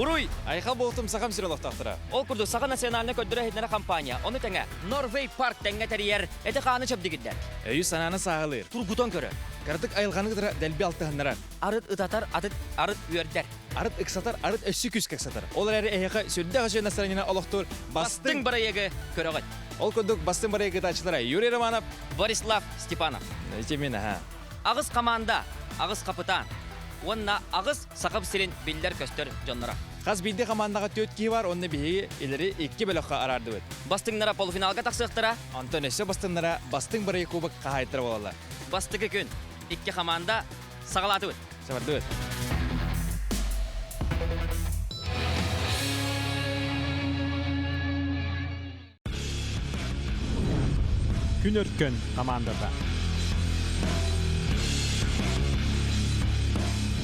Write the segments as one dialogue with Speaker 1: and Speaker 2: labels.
Speaker 1: Уруй!
Speaker 2: Айха болтым сақам сиралақтақтыра.
Speaker 1: Ол күрді саға национальны көддірі хетнері компания. Оны тәңе Норвей парк тәңе тәрiyер. Әті қаны чап дегіддер.
Speaker 2: Өйі сананы сағылыр.
Speaker 1: Тургутон көрі.
Speaker 2: Кардык айылғаны қыдыра дәлбе алтығынларар.
Speaker 1: Арыт ытатар, арыт үйердер.
Speaker 2: Арыт ықсатар, арыт өссі күс кәксатар. Ол әрі әйеқа сөйді ғашы настроеніне олықтыр.
Speaker 1: Бастың барайығы көріғыт.
Speaker 2: Ол күндік бастың барайығы тачылара. Юрий Романов,
Speaker 1: Борислав Степанов.
Speaker 2: Жемені,
Speaker 1: Ағыз команда, ағыз капитан. Онна ағыз сақып сирен белдер көстер жонлара.
Speaker 2: Қаз білді командаға төт кей бар, онны бейі елері 2 бөліққа арарды өт.
Speaker 1: Бастыңнара полуфиналға тақсықтыра.
Speaker 2: Антон өсі бастыңнара бастың барайы кубок қағайттыр болалар.
Speaker 1: Бастығы күн, 2 команда сағалаты өт.
Speaker 2: Сабарды өт.
Speaker 3: Күн өркөн командада.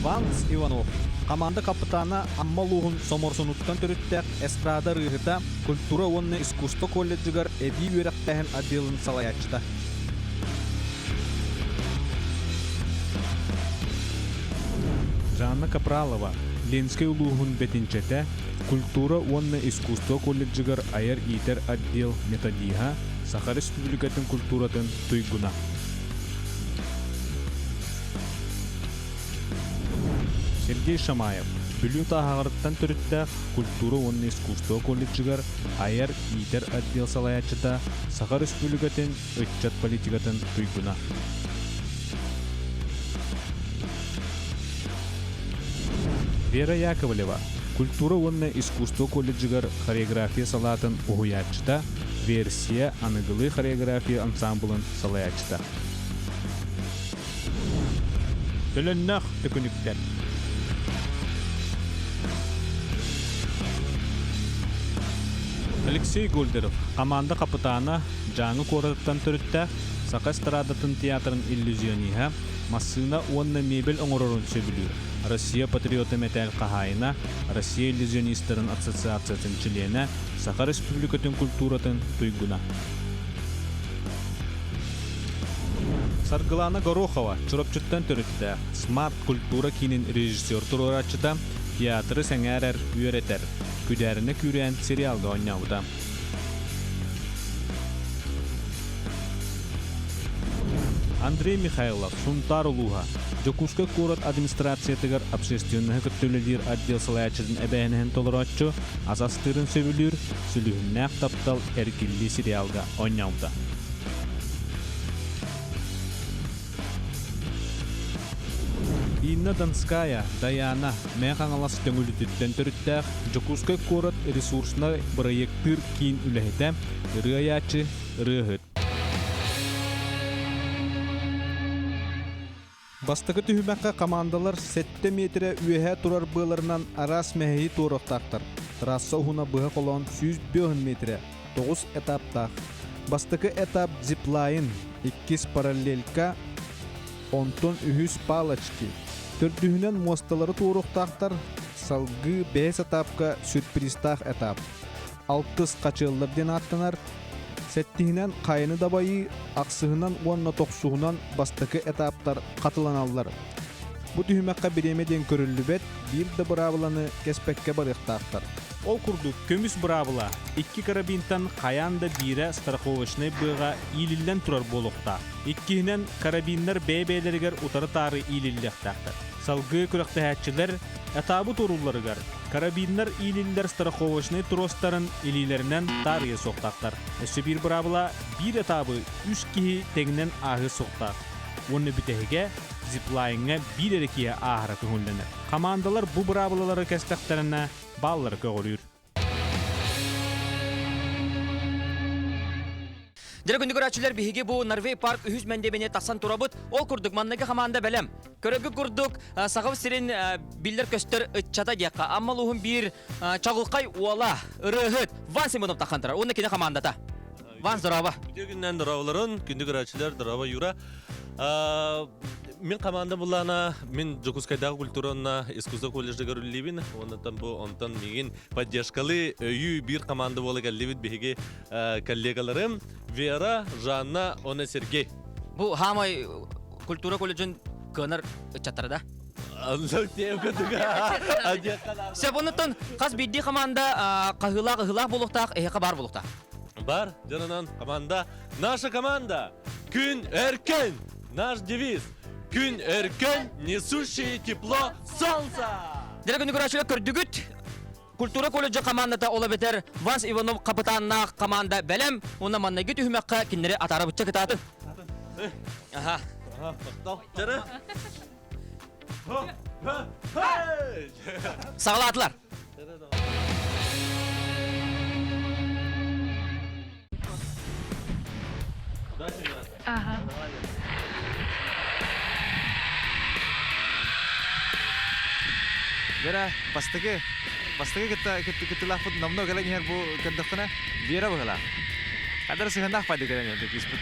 Speaker 3: Ванс Иванов, команда капитаны Аммалуғын соморсонуттан түріттәк эстрада рыгыта культура онны искусство колледжигар эди үйрәктәһен отделын салаячта. Жанна Капралова, Ленский улуғын бетинчете культура онны искусство колледжигар айыр итер отдел методиха Саха Республикатын культуратын туйгуна. Сергей Шамаев, Бүлі тағағырттан түрітті культура онны искусство колледжигар айыр итер отдел салаячыта Саха Республикатын өтчат политикатын туйгуна. Вера Яковлева, культура онны искусство колледжигар хореография салатын угуячыта версия аныгылы хореография ансамблын салаячыта. Төлөннақ төкүнүктер. Алексей Гольдеров, команда капитаны жаңы кораттан түрітті Сақа эстрадатын театрын иллюзиониха массына онна мебель оңорорун сөбілür. Россия патриоты металл қағайына, Россия иллюзионистерін ассоциациясын члене Саха Республикатын культуратын туйгуна. Саргылана Горохова, чуропчуттан түрітті смарт культура кинин режиссер турорачыда театры сәңәрәр үйретер. Күдәріні күрен сериалды ойнауда. Андрей Михайлов, Сунтар Улуға, Жокуска город администрациятыгар общественный көттөлелер отдел салаячыдың әбәйінен толырачы, азастырын сөбілер, сүлігіннәк таптал әркелі сериалға ойнауда. Инна Донская, Даяна, Механалас төңүлүтүттен түріттәк, Жокуска город ресурсына проекттыр кейін үләхеті, рыаячы рыхыт. Бастығы түхімәққа командалар 7 метре үйәе тұрар бұларынан арас мәхейі торуқтақтыр. Трасса ұғына бұға қолуан 100 метре, 9 этаптақ. Бастығы этап зиплайн, 2 параллелька, 10 палочки. Төрдүхінен мосталары торуқтақтар, салғы 5 этапқа сюрпристақ этап. 6 қачылырден аттанар, сәттігінен қайыны дабайы, ақсығынан онна тоқсуғынан бастықы этаптар қатыланалар. Бұ түйімәққа біремеден көрілі бет, бір де бұрабыланы кеспекке барықтақтар. Ол күрді көміс бұрабыла, 2 карабинтан қаянда бірі страховочны бұға илілден тұрар болуқта. 2-нен карабинлер бәйбәйлерігер ұтары тары илілдектақтар. Салғы күріқті әтчілер этабы тұруларығар. Карабинлер илілдер страховочны тұростарын илилерінен тарығы соқтақтар. Өсі бір бұрабыла бір этабы 3 кихи тегінен ағы соқтақ. Оны бітеге зиплайынға бір әрекеге ағыра көңілденер. Командалар бұ бұрабылалары кәстіқтеріне баллар көғырыр.
Speaker 1: Дәрі күнді көрәтшілер бігі бұл Норвей парк үйіз мәндебіне тасан тұрабыт, ол күрдік маннығы команда бәлем. Көрігі күрдік сағып сирен білдер көстер үтчата деққа, амма лұғын бір чағылқай уала, ұрығыт, Ван Симонов тақандырар, оны кені командата. Ван здорово.
Speaker 4: Күндігінен дұравыларын, күнді көрәтшілер дұрава юра. Мен команда булана, мен Жокускайдағы культуранна искусство колледждегі рөллебін, онтан меген поддержкалы өйі бір команда болы кәллебіт беге коллегаларым Вера, Жанна, оны Сергей.
Speaker 1: Бұл хамай культура колледжін көнар үтчаттары да?
Speaker 4: Анлык тем кадыга.
Speaker 1: Себонутун каз бидди команда кахыла болуктак, эхе бар болуктак.
Speaker 4: Бар, жанынан команда. Наша команда. Күн эркен. Наш девиз. Күн эркен, несущие тепло солнца.
Speaker 1: Диле күнү көрөчүлөр көрдүгүт. Культура колледжи командата ола бетер Ванс Иванов капитанна команда белем. Уна маннагы түһмәккә киндере атары бутча кытатын. Аха.
Speaker 4: Тал, жары.
Speaker 1: Сагалатлар.
Speaker 5: Ага.
Speaker 2: Вера, бастыгы кытылафыт намно гелен хер бу кырдыкына Вера быгыла. Кадар сыгындак пайды гелен эдик испыт.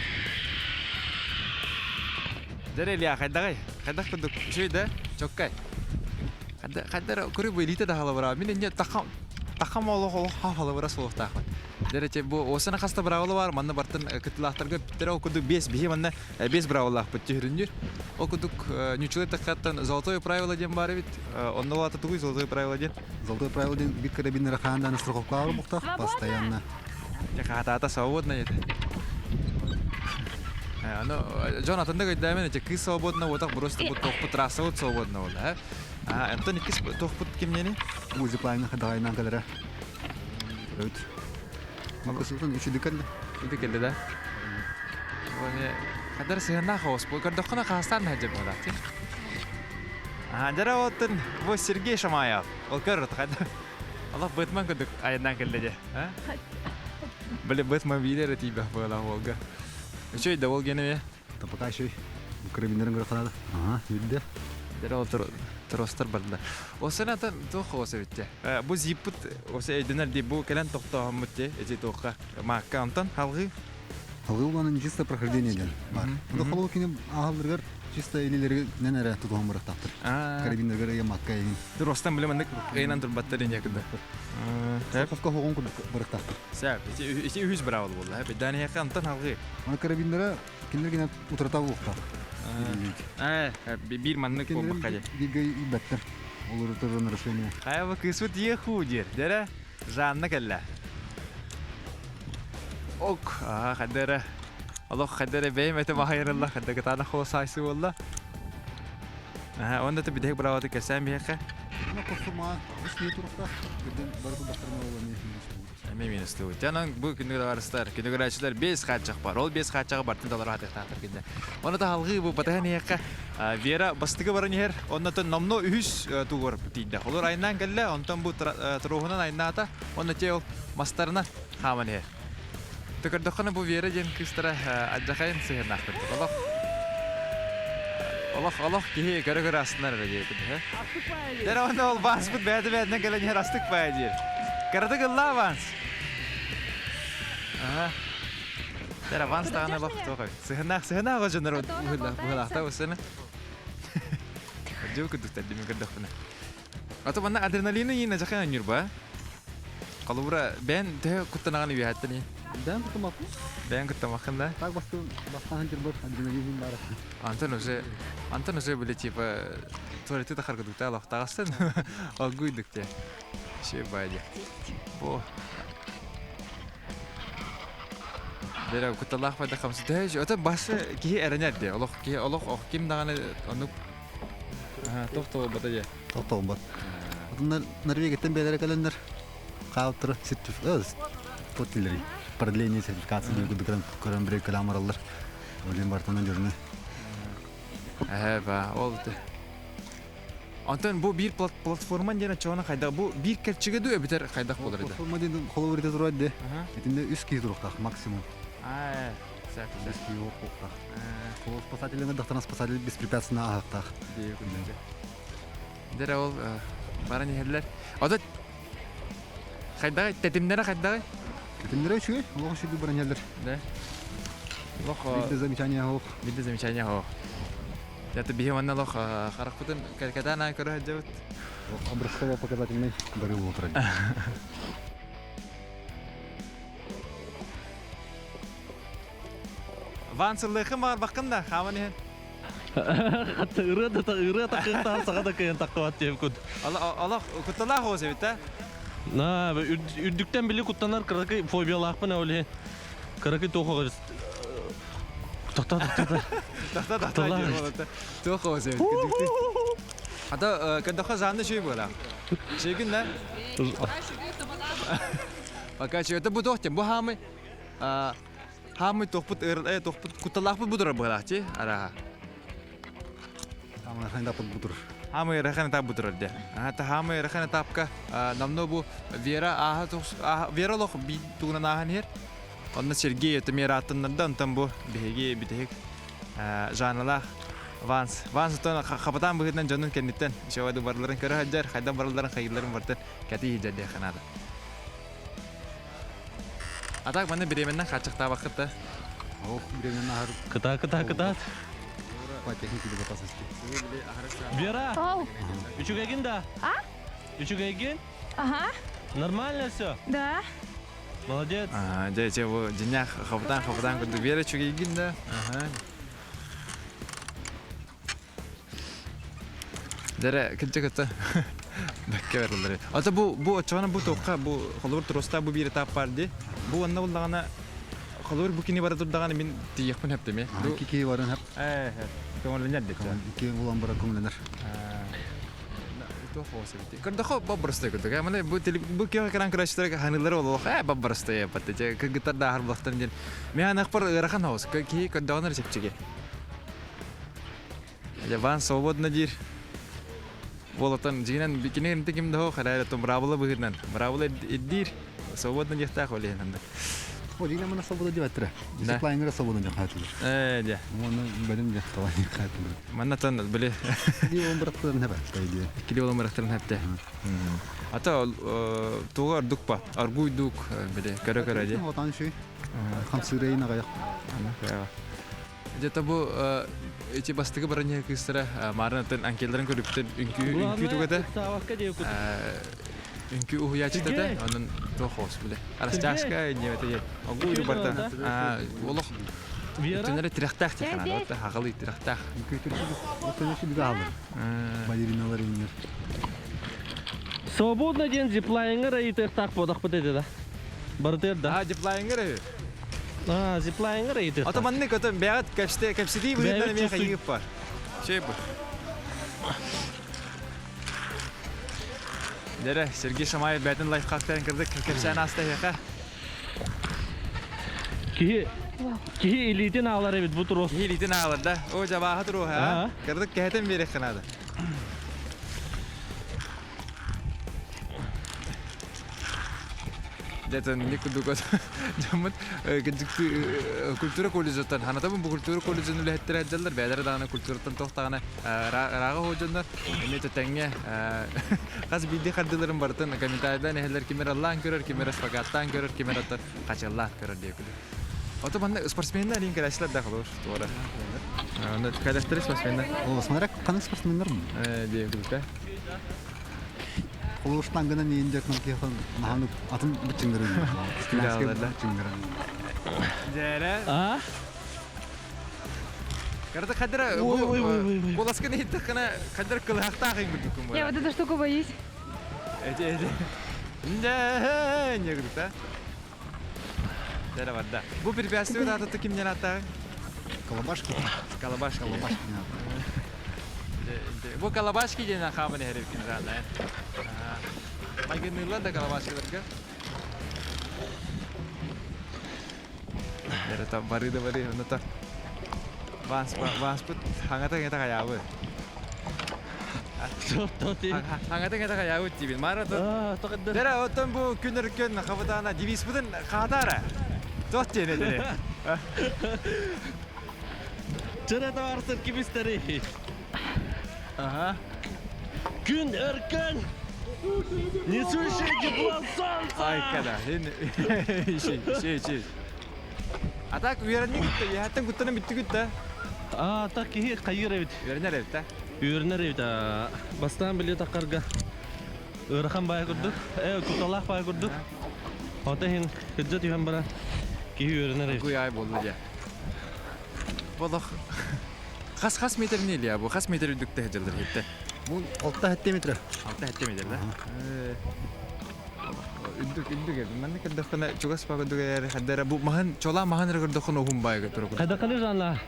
Speaker 2: Дерелия хайдагай. Хайдак кырдык шөйдө, чоккай. Кадар көрү бу элите да хала бара. Мен не такам олох хала бара солуктак. Дерече бу осына хаста бравалы бар. Манна бартын кытылактарга биттер окуду 5 бихи манна 5 браваллах битчүрүнүр. Окудук нючулет такаттан золотое правило дем бар бит. Онно лата тугуй золотое правило дем.
Speaker 3: Золотой правил ден бит карабинер ханда на страховка алып мукта постоянно.
Speaker 2: Я хата свободно это. Джонатан да говорит, да, кыс свободно, вот так просто вот тохпут трасса вот свободно, да. Антон кыс тохпут кемнени?
Speaker 3: Узи плайна хадайна галера. Вот. Максутан ичи дикалда.
Speaker 2: Это келде, да? Воне кадар сыгына хос, бу кардохна хастан хаҗа була, ти. Жара оттын бу Сергей Шамаев. Ол көрөт хада. Аллах Бэтмен кудук айдан келде, а? Биле Бэтмен билер тибе була Волга. Чөй да Волгене.
Speaker 3: Та пока еще карабинерин грохнада. Ага, видде.
Speaker 2: Жара отыр тростар барда. Осынатан тохосы битте. Бу зиппут осы эденер ди бу келен токтооммутте, эти тохка. Макка антан халгы.
Speaker 3: Алгыланын чисто прохождение ден бар. Бу холокини агалдыргар чисто элилерге ненере тутуган барактактыр. Карабинерге я макка егин.
Speaker 2: Ростан билемендик эйнан турбаттарын якында.
Speaker 3: Страховка хогон барактактыр.
Speaker 2: Сәп, эти 100 бравал булды. Бедани яка антан халгы.
Speaker 3: Ана карабинера киндергене утырта булукта.
Speaker 2: Бир маннык болмакка.
Speaker 3: Бигей ибеттер. Олар турын решение.
Speaker 2: Хайва кысут ехудер. Дера жанна келла. Ок, хадера. Аллах хадера беймете махайраллах. Хадера тана хосайсы болла. Онда бидек браваты кесем бияка.
Speaker 3: Ана косума, ишни турукта. Биден барку бактырма боланы.
Speaker 2: Мен студ. Жанан бу күнгө барыстар, күнгө ачылар 5 хатчак бар. Ол 5 хатчага бартын доллар хатыктыр кинде. Оны да халгы бу батаны якка Вера бастыгы барын ер. Оннан номно 3 тугор тиде. Олар айнан келле, онтан бу турухунан айната, онна тел мастарына хаман ер. Текердохана бу Вера ден кыстара аджахайын сыгынак бит. Аллах ки көрөгөр астынар деп. Дер онда ол басбыт бәдән келен ер астык байдыр. Карады гылла аванс. Дер аванс тагына лох тогы. Сыгынак гожонор була осыны. Жок күтүктә диме көрдөхнө. Ата бана адреналины йына жакан юрба. Калыбыра бен те куттанаганы бияттыны.
Speaker 3: Дан кутмак.
Speaker 2: Бен куттамакында.
Speaker 3: Так бастан жер бар адреналин бар.
Speaker 2: Антон уже были типа туалетте тахар кудукта лох тагастын. Агуйдукте. Şey baydı. Bu. Dera kutallah pada kamsi deh. Ota bahasa ki eranya deh. Allah kim dağını onu. Tohto bataja.
Speaker 3: Tohto bat. Bunlar Norvegiyadan beri gelenler. Kavtır sertifikat. Potleri. Продление сертификации дегудукран көрөн бирек каламаралар. Олен бартынан жүрүнө.
Speaker 2: Ба, олду. Антон бу бир платформан жана чоона кайда бу бир керчиге дөө битер кайдак болор эди.
Speaker 3: Платформа ден холоврите турат де. Этинде 3 киз туруктак максимум.
Speaker 2: Сак.
Speaker 3: 3 киз туруктак. Холов спасательный дактан спасатель беспрепятственно агактак.
Speaker 2: Дера ол баран ерлер. Ада кайда тетимдер кайда?
Speaker 3: Тетимдер үчү, лого шиби баран ерлер.
Speaker 2: Да. Лого.
Speaker 3: Виде
Speaker 2: замечание хо. Это бихеманна лох харакутын каркатана көрө жабыт.
Speaker 3: Образцово показательный барыл отырады.
Speaker 2: Вансылыгы бар бакында хаманы.
Speaker 4: Ыры тақықтар сағада кайын таққыват деп күд.
Speaker 2: Allah kuttalaq olsa bitti.
Speaker 4: На, үрдіктен білі құттанар қырақы фобиялақпын әулі. Қырақы тоқығы. Тақта.
Speaker 2: Тоқ olsa bitti. Ата каддаха занды şey bola. Şey gün ne? Пока что это будет тем, бу хамы. Хамы тохпут тохпут куталах бу буdur балахти. Ара.
Speaker 6: Ama sen dapat budur.
Speaker 2: Хамы рахан тап буdur де. Ата хамы рахан тапка намно бу Вера Вера лох би тугна нахан хер. Онна Сергей это миратындан там бу беге битек. Жаналах Ванс тон хапатан быгытнан жонун кенниттен. Шавады барларын көрө хаджар, хайдан барларын хайырларын бартын. Кати хижаде ханада. Атак мана биременнен качыкта вакытта.
Speaker 6: Oh, birbirine ahır
Speaker 4: Кыта.
Speaker 6: teknik gibi batasız.
Speaker 4: Вера,
Speaker 5: Оу,
Speaker 4: üçüge да?
Speaker 5: А?
Speaker 4: Üçüge gin?
Speaker 5: ага,
Speaker 4: Нормально все.
Speaker 5: да.
Speaker 4: Молодец.
Speaker 2: Же бу жинях хапатан кырды Вера чуге гинда. Дere кичекте. Бакка берлер. Ата бу чана бу токка бу холор троста бу бир этап барды. Бу анна булдагана холор бу кини бара турдаганы мен тиякпын хептеме.
Speaker 6: Kiki varın hep.
Speaker 2: Көңүлүнө дете.
Speaker 6: İki ulan bırak kumlenir.
Speaker 2: Кырдахо бабрастай кырдык. Мына бу кең экран крашчылар ханылары болоо. Бабрастай патте. Кыгытар да харбактан ден. Мен акпар ырахан хаус. Ки кырдаганы рецептчиге. Я ван свободно дир. Волотан жинен бикинен теким да харайра то бравла быгырнан. Бравла иддир. Свободно дихта холенанда.
Speaker 6: O değil ama nasıl bunu diyettire. Disiplinere nasıl bunu diyettire.
Speaker 2: Ja.
Speaker 6: Onu benim diyettire.
Speaker 2: Маннатан биле.
Speaker 6: Diye on bıraktırın hep. Diye.
Speaker 2: Киле олмарактарын хапта. Ата тугар дукпа. Аргуйдук биле. Кара же.
Speaker 6: O tane şey. Хамсырейн ағаяқ.
Speaker 2: Жета бу эти бастыгы барanya кыстыра марнатын анкелдерин көрүптен үнкү тугата.
Speaker 4: Савакка деп күд.
Speaker 2: Үнкү уячта да анын тохос биле. Арасташка немете же. Агуйду барта. Олох.
Speaker 4: Вера.
Speaker 2: Тенере тирахтах тихана. Ота хагалы тирахтах.
Speaker 6: O tane şey bir alır. Balerinalar inler.
Speaker 4: Свободно ден зиплайнгер айтыр так бодак бутеді да. Бартер да.
Speaker 2: Диплайнгер.
Speaker 4: Зиплайнгер айтыр.
Speaker 2: Ата манны көтөн бягат капсити быгынан мен хайып бар. Şey bu. Дере Сергей Шамаев бәтін лайфхактарын кірдік. Кепсән аста яқа.
Speaker 4: Ки элитин алар бит бу турос.
Speaker 2: Елитін аларда. О жабаға тұру ха. Кірдік кәтен берек қанады. Дәтін не күдік жамыт культура колледжеттен. Ханатабын бұл культура колледжін үләттер әджалар. Бәдері дағына культураттан тоқтағына раға ходжандар. Еметі тәңе қаз білді қардыларын бартын. Комментарийдан әхелер кемер Аллахын көрер, кемер аспагаттан көрер, кемер аттар қачаллах көрер деп күді. Ото банда спортсменler ин карашлар да холор туора. Аны кадастыры спортсменler.
Speaker 6: O sonra kanı sportmenler mi?
Speaker 2: Деп күдік.
Speaker 6: Oluştan gene neyin jakman ki falan nahanıp atın bütçünleri.
Speaker 2: Silahlarda. Жәрә. Карда кадра боласка не итте кана кадра кылахта кыйын күдүк.
Speaker 5: Я вот эту штуку боюсь.
Speaker 2: Эже. Не күдүк та. Жәрә барда. Бу препятствие да аты кимден ата?
Speaker 6: Колобашка.
Speaker 2: Колобашка. Бу колобашки дена хамын хереп кинжанда. Магеннылар да колобашкаларга. Жәрә та бары ната. Ванс пут хангата гета каябы. Хангата гета каябы тибин. Марата. Жәрә оттан бу күнөркөн хавадана девиз бутын катара. Тот тене.
Speaker 4: Жара да арсыр кибистери. Күн өркөн. Несущий тепло солнца.
Speaker 2: Ай када. Şey. Атак уярны гитте. Яттан гуттана битти гутта.
Speaker 4: Так ки кайыр бит.
Speaker 2: Уярнар эвта.
Speaker 4: Үйренер бит. Бастан биле такарга. Өрхан бай күрдүк. Куталах бай күрдүк. Ата хин кыджат юхан бара. Ки үйренер бит.
Speaker 2: Куй ай болду жа. Болох. Хас метр не ли бу? Хас метр үдүктө жылдыр хетте.
Speaker 6: Bu 6 метр.
Speaker 2: 6 хетте метр да. Үдүк. Мен каддахна чугас пагадыгы хаддара бу махан чола махан рыгырдахна ухум байга тургу.
Speaker 4: Кайда калыр жанла?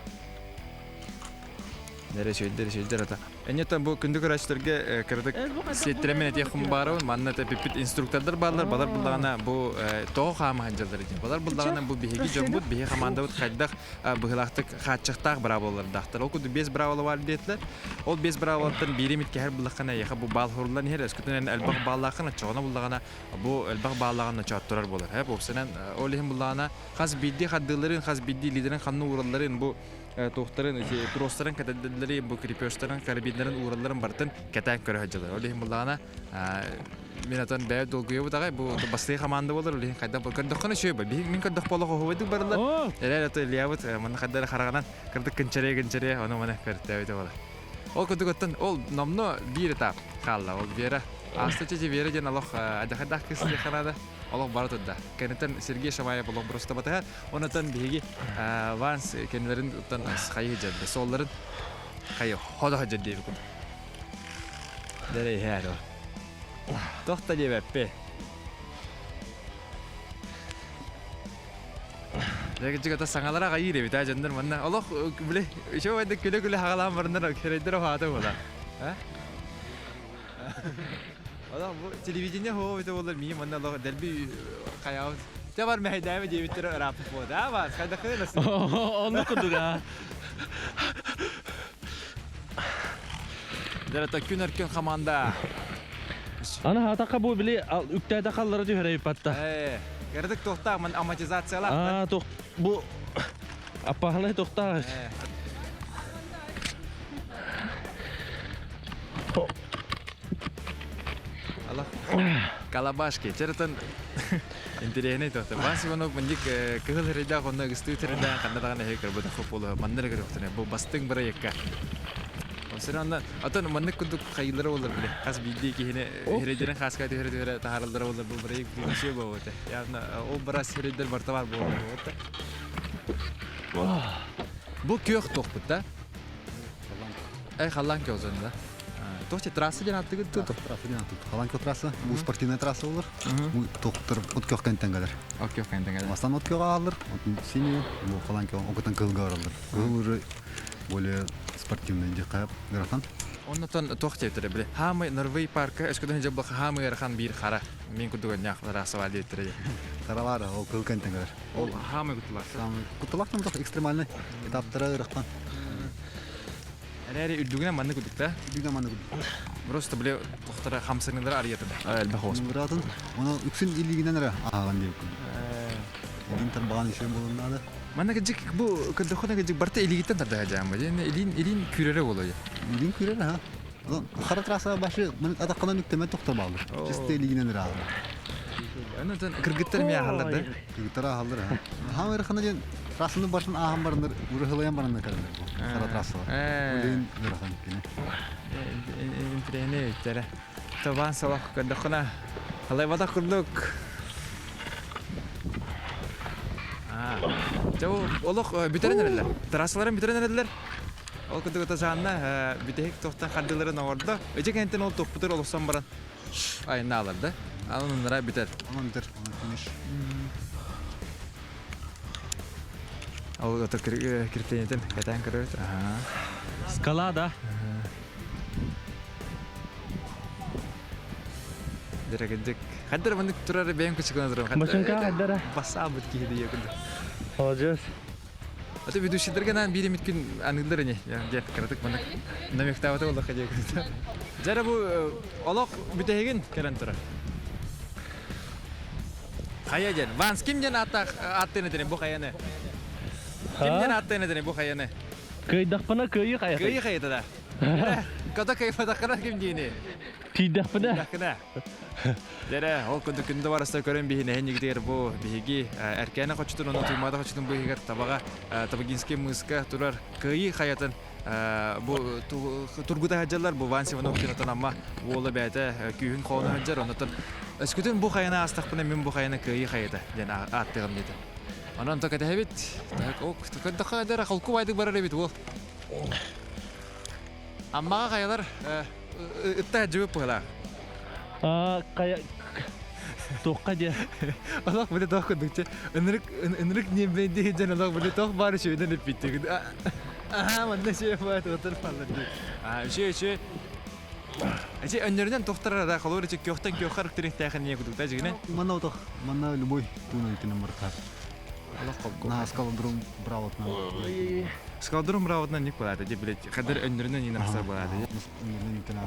Speaker 2: Дәре шөйдер ата. Энетен бу күндүк рачларга кирдик. Сеттермен эти хум барабын. Манна та пипит инструкторлар барлар. Балар буллагана бу тоо хама ханжалдар экен. Балар буллагана бу биһиги жомбут биһи хаманда бут хайдак быгылактык хатчыктак браволар дактар. Ол күдү 5 бравол бар детлер. Ол 5 браволтан биримитке һәр буллагана яха бу бал хурлар һәр эскүтен албак баллакына чогына буллагана бу албак баллагына чаттырар болар. Һәп опсенен ол һәм буллагана хас бидди хаддыларын хас бидди лидерин ханны уралларын бу тоқтарын тростарын кәдәддәләре бу крепёштерин карабиннарын уралларын бартын кәтән көрә һәҗәләр. Олеһ буллагана мен атан бәй долгыя бутагай бу басты команда булыр. Олеһ кайдан бу кырдыкны шөйбә. Мин кырдык болого һовайды барлар. Эләр ата лиябыт мен хәддәр харагынан кырдык кенчере аны менә кертә бит була. Ол кырдыктан ол намно бир этап калла. Ол бера астыча вера ден Аллах адахадах кисне ханада. Аллах баратыда. Кенетен Сергей Шамаев Аллах просто батаһар. Онатан биги ванс кенлерин тан хайы жадды. Солларын хайы хода жадды дип куд. Дәрей һәр. Тохта дип әппе. Ләкин җигә саңалара гайыр бит аҗандар монда. Аллах биле, шо вайда күле хагалам барнар керәдер хаты була. Ха? Аллах бу телевидение хо бит булар ми монда Аллах дәлби каяв. Табар мәйдәме дип бит рапы булда. Ва, кайда кылас?
Speaker 4: Onu kuduga.
Speaker 2: Дәрәтә күнәркән команда.
Speaker 4: Ана хатака бу биле үктәдә каллары дип хәрәп патта.
Speaker 2: Кердик тохта мен амортизациялар.
Speaker 4: Тох бу апаһлы тохта.
Speaker 2: Allah Kalabashki cerita interiornya itu. Masih mana menjik kehal reda kona gestu reda karena tangan heker buat football mandar kerja tu nih. Basting berai ekka. Maksudnya atau mandar kudu kailer olah beli. Khas bidi kihine reda khas kaya tu reda taharal dara olah berai prinsip bawa tu. Ya na o beras reda bertawar bawa tu. Bu kiyok tok betul. Халлан кёзында. Тохте трасса ден атты гыт тото.
Speaker 6: Трасса ден атты. Халанкы трасса, бу спортивная трасса булыр. Бу токтор уткök кентенгелер.
Speaker 2: Окей, кентенгелер.
Speaker 6: Мастан уткök алыр. Синий, бу халанкы окутан кылга алыр. Бу уже более спортивный дикап графан.
Speaker 2: Оннотон тохте тире биле. Хамы Норвей паркы, эскөдөн жабы хамы ярхан бир кара. Мен күдөгөн яклар асыва дитире.
Speaker 6: Каралар, о кыл кентенгелер.
Speaker 2: Ол хамы кутулар.
Speaker 6: Самый кутулактан тох экстремальный этаптары графан.
Speaker 2: Әрі үрдігіне манны күдікті?
Speaker 6: Үрдігіне манны күдік.
Speaker 2: Просто біле тоқтары хамсырыңдары арияты. Әлбі хоз.
Speaker 6: Мұратын, оны үксін илігінен әрі ағаған деп күн. Илін тарбаған үшен болынады.
Speaker 2: Манна кәджік бұл күдіқона кәджік барты илігіттен тарды ғажағым ба? Илін күрері болуы.
Speaker 6: Илін күрері, ха? Қара трасса башы, мұны атаққанан үктемен тоқтар бағылыр. Жесті илігінен әрі ағылыр.
Speaker 2: Оннан кыргыттар мия халларды?
Speaker 6: Кыргыттар ағылыр, ха? Хам әріқана ден трасының башын ағын барындар, ұрығылайан барындар кәрілер бұл. Қара трасса бар. Өлейін ғырақан кені.
Speaker 2: Интірені өттері. Табан сабақ күдіқона. Қалай бада күрдік. Жау, олық бүтерін әрелер. Трассаларын бүтерін әрелер. Ол күдік өті жағына бүтек тоқтан қардыларын ауырды. Өте кәнттен ол тоқ бұтыр олықсан баран. Айына алырды. Алын ұныра бүтер.
Speaker 6: Алын бүтер, алын күнеш.
Speaker 2: Ол өті кірпленетін кәтән көрі өтір.
Speaker 4: Скалада.
Speaker 2: Дәрігіндік. Қаддар мұндық тұрары бәйім күшік өніздірім.
Speaker 4: Башынка қаддара.
Speaker 2: Баса бұд кейді екінді.
Speaker 4: Олжас.
Speaker 2: Аты ведущийлерге нан бири миткин анылдыр не. Дер кыратык мындык намектабаты болдuk кадек. Жара бу олок бүтегин керен тура. Кая жен? Ванс кимден аттыны дене бу каяны? Кимден аттыны дене бу каяны?
Speaker 4: Кыйдакпана кыйы кая.
Speaker 2: Кыйы кайда да. Када кайфада кара ким дейни?
Speaker 4: Тидакпана.
Speaker 2: Дакына. Дера ол күндө барыста көрөн бихине хенигдер бу биги эркене кочтун ону туймада кочтун бу эгер табага табагинский мыска турар кыйы хаятын бу тургуда хаджалар бу Ванс Ивановкин атанама болу бәте күйүн кону хаджар онотон өскүтүн бу хаяна астакпына мен бу хаяна кыйы хаята жана аттыгым деди. Анан так эдебит. Так ок, так дера халку байдык барар эбит бул. Аммаға қайалар ытта жауап бұғыла.
Speaker 4: Кая тоққа де.
Speaker 2: Алақ біле тоқ күндікче. Үнірік нембенде жан алақ біле тоқ бары шөйден өппетті. Манда шөй бұғат ұтыр фалар. Шөй. Әже өнерінен тоқтар ада қалуыр әже көқтен көққар үктерін тәқін не күдікті әжігіне?
Speaker 6: Мана отох, мана любой туна итинен барқар.
Speaker 2: Алақ қолқол.
Speaker 6: На скалдрум бравотна.
Speaker 2: Скалдырым рауытынан не болады, әже білет, қадар өнерінен не нақса болады.
Speaker 6: Өнерінен итинен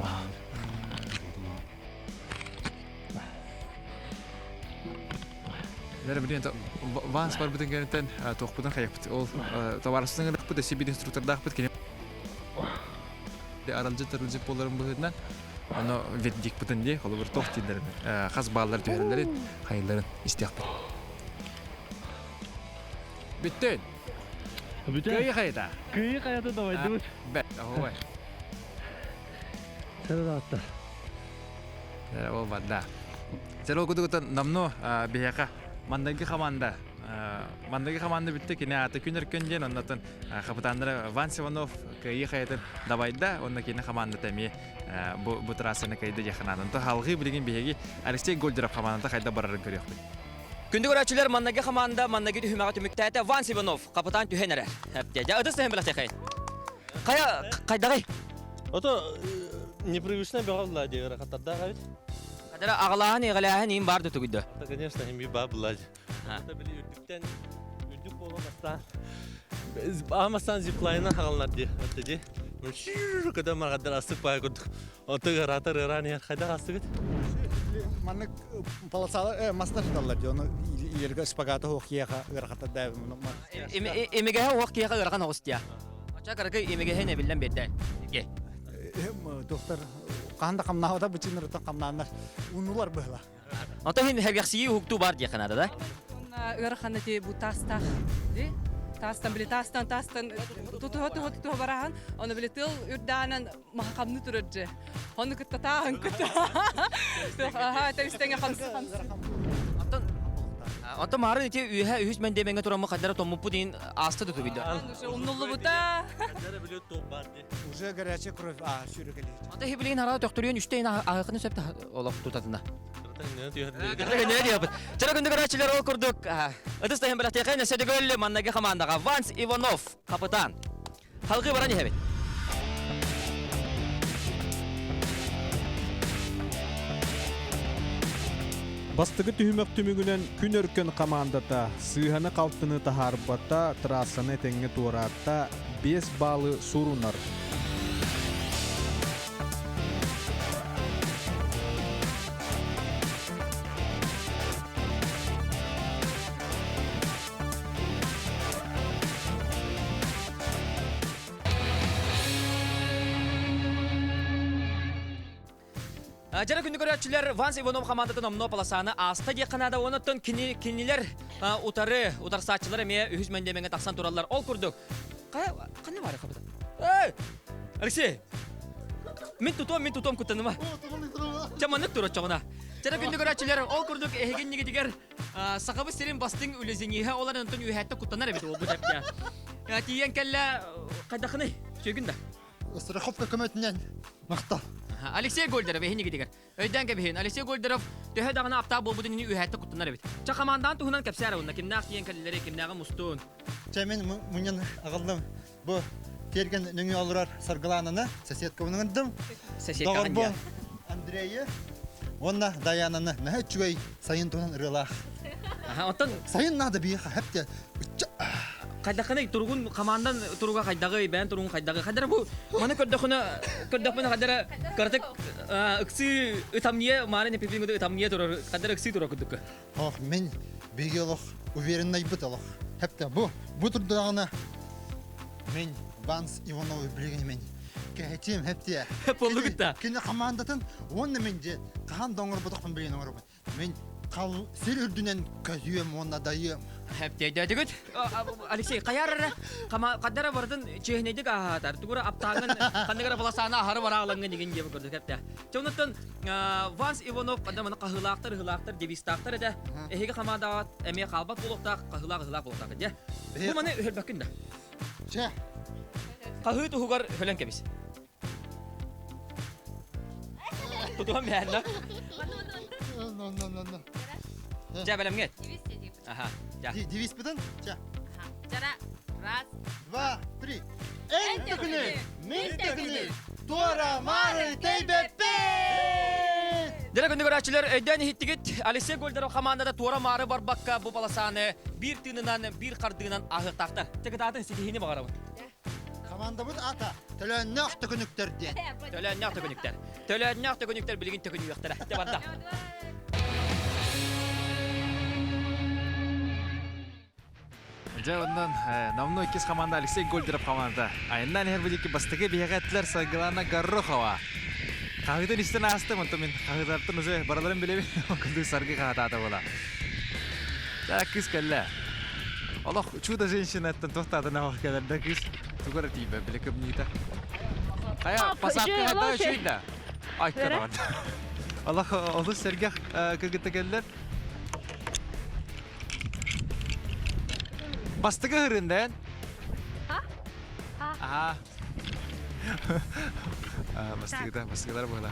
Speaker 2: Дәрі білген, ванс бар бұтын кәнеттен тоқ бұтын қаяқ бұт. Ол товарсыздың ақ бұт, әсебет инструкторда ақ бұт кене. Аралжы тұрылжы боларын бұғыдынан, оны веддік бұтын де, қолы бір тоқ дейдерін, қаз бағалар түйерілерін, қайыларын істеяқ бұт. Бүттін! Көйі қайда?
Speaker 4: Күйі қаяты давайды бұд.
Speaker 2: Бәт, ағуай.
Speaker 4: Сәрі дағытта.
Speaker 2: Ол бадда. Сәр ол күді намну бейяқа мандаги команда. Мандаги команда бітті кене аты күнер көнден, оннатын қапытандыры Ван Сиванов күйі қайты давайда, онна кене команда тәме бұ тұрасыны кайды жақынадын. Халғы білген бейяги Алексей Гольдеров командада қайда барарын көрек бі.
Speaker 1: Күнді көрәтшілер маннаги команда, маннаги түхімаға түміктәті Ван Сиванов, қапытан түхенері. Ыдыс тәхін біләқтай қай. Қайдағай?
Speaker 4: Ото непривычно беғалла дегені қатарда ғайд.
Speaker 1: Қадара ағылағын, еғіләғын ең барды түгіді.
Speaker 4: Конечно, hem bir babılar. Hatta böyle ürdükten ürdük olamazsan. Ağamazsan zipline'a halanlar diye. Hatta diye. Şu kadar markadan asık bayağı kurduk. Otu rahatlar öğreniyor. Hayda asık.
Speaker 7: Маннык полосалы мастер даллар ди, оны илерге спагаты хокияга ыргата да.
Speaker 1: Эмегеһе уақ кияға ырған оғыстия. Ача қарғы эмегеһе не білден берді. Ге.
Speaker 7: Доктор канда камнавада бычынырта камнанар унулар была.
Speaker 1: Ата хин хәргәксии хукту бар дия канада да.
Speaker 5: Ырхана те бу тастах. Ди? Тастан биле тастан туту барахан. Оны биле тыл үрдәнән махкамны турыджы. Оны кыттатаһын кытта. Ха, тәвистәнгә хамсы.
Speaker 1: Ата марын ите үйә үһүс мен демеңе турамы кадара томупу дин асты туту биде.
Speaker 5: Умнуллу бута.
Speaker 4: Kadar böyle top var diye.
Speaker 7: Уже горячая кровь, шүрекели.
Speaker 1: Ата хиблин хара төктөрүн үстейн агыкны сөптө олоп тутатына.
Speaker 4: Ne diyor?
Speaker 1: Ne diyor? Çara gündü görәчеләр ol курдук. Ыдыс тәһен беләк тәкәне сөдөгөл маннага командага Ванс Иванов капитан. Халкы баран һәбит.
Speaker 3: Бастығы түхімек түмігінен күн өркен командата сыйханы қалтыны тахарбата трассаны тәңге туаратта 5 балы сурунар.
Speaker 1: Жара күнді көрәтшілер Ванс Иванов командатын омно паласаны аста де қанада оныттын кинилер утарсатчылар әме үхіз мәндемеңе тақсан туралар ол күрдік. Қаны бары қабыда? Алексей! Мен тутом күттіні ма? Чаманық тұрат чағына. Жара күнді көрәтшілер ол күрдік әйген неге дегер сақабы серін бастың үлезенеге олар ұнтын үйәтті күттанар әбет ол бұл әпке. Тиен кәлі қайдақыны сөйгінді?
Speaker 6: Страховка көмөтінен мақта.
Speaker 1: Алексей Гольдеров ehini gidiyor. Öden gibi Alexey Golderov töhe dağına aptal bu budun üyette kutlanır evet. Ça komandan tuhunan kapsar onda kim naq diyen kalleri kim nağa mustun.
Speaker 6: Çemin munyan ağıldım. Bu kelgen nüngü alırlar sargılanını соседка bunundım.
Speaker 1: Соседка
Speaker 6: Doğru bu
Speaker 1: hangi?
Speaker 6: Andrey'i Ona Dayana'nı ne çüvey sayın tunan rıla.
Speaker 1: Aha ondan
Speaker 6: Sayın nadı bir hep de
Speaker 1: kaydakını turgun komandan turuga kaydağı ben turgun kaydağı kadar bu mana kördakını kadar kartık ıksı ıtamniye mane ne pipin de ıtamniye turur kadar ıksı turur kuduk.
Speaker 6: Oh men bilgilik уверенный быталық. Hep de bu turdağına men Vans Ivanov'u bilgen men. Kehtim hep de.
Speaker 1: Hep oldu gitti.
Speaker 6: Kine komandatın onu mence kahan dongur budak bilgen onu. Men kal sel ürdünen közüyem ona dayım.
Speaker 1: Hep dedi gut. Alexey kayar kadar vardın çehnedik ahatar. Tugura aptağın kandıgara balasana harı varağlangan degen gibi gördük hep de. Çoğunluktan Vans Ivanov kadar mana kahılaqtır devistaqtır ede. Ehege kamada emeğe kalbat bulukta kahılaq bulukta diye. Bu mana öhel bakında.
Speaker 6: Çe.
Speaker 1: Kahı tuhugar hölen kebis. Tutuhan beğenle. Ja belem get. Aha. Ja.
Speaker 6: Девиз бітін? Ча.
Speaker 8: Жара. Раз.
Speaker 6: 2, 3. Эн төгіні, мен төгіні, туара мары тейбеппе!
Speaker 1: Dere gündü göraççılar öden hittigit Alise Goldarov komandada tuara marı barbakka bu balasane bir tığından bir kardığından ahı taktı. Tekatadın sikihini bağırabı.
Speaker 6: Командабыт ата, төләннәк төгініктерден.
Speaker 1: Tölönnek tökünükler. Tölönnek tökünükler bilgin tökünü yoktur. De barda.
Speaker 2: Ja ondan namno ikis komanda Alexey Goldarov komanda. Ayından her bir bastığı bir hakatlar sagılana garro hava. Kahveden isten astım ontamin. Kahvedartın uze baralarım bile okuduk sargı kahata bola. Takis kella. Allah çuda женщинаттан тохтадына вакытларда кыз тугара тибе биле көбнийта. Ая пасатка хата шүйдә. Ай каран. Allah олы сәргә кыргытыгәлләр. Бастыгы хырындан. Ага. Бастыгыдар була.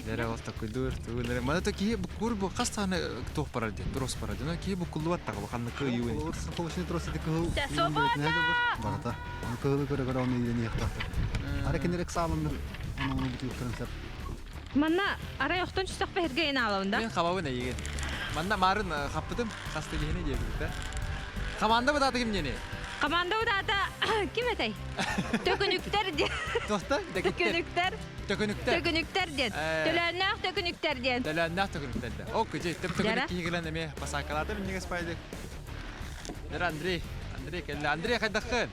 Speaker 2: Дәрә ул такыдыр, түгеләр. Мана таки бу курбу кастаны тох парады, трос парады. Но ки бу куллуат тагы ханны кыйы.
Speaker 6: Олырсы қоғышыны тросы декіл. Барата. Оны кығылы көрі оны үйден еқтақты. Арекендерек сағылымдыр. Оны бұты өткірімсер.
Speaker 8: Манна ара yoqdan çıksaq berge ene alanda.
Speaker 2: Мен хабабын әйген. Манда марын хаппыдым, касты лехіне дебді. Команда бұдаты кім нені?
Speaker 8: Команда udada kim etey? Tökünükter diye.
Speaker 2: Тоқта,
Speaker 8: Tökünükter.
Speaker 2: Tökünükter.
Speaker 8: Tökünükter diye. Tölennak tökünükter diye.
Speaker 2: Дәләннәк tökünükтерді. О, көже, tökünük киігілен әме пасакалады мен негіз пайды. Дәр Андрей, Андрей кәлі. Андрей қайдаққын?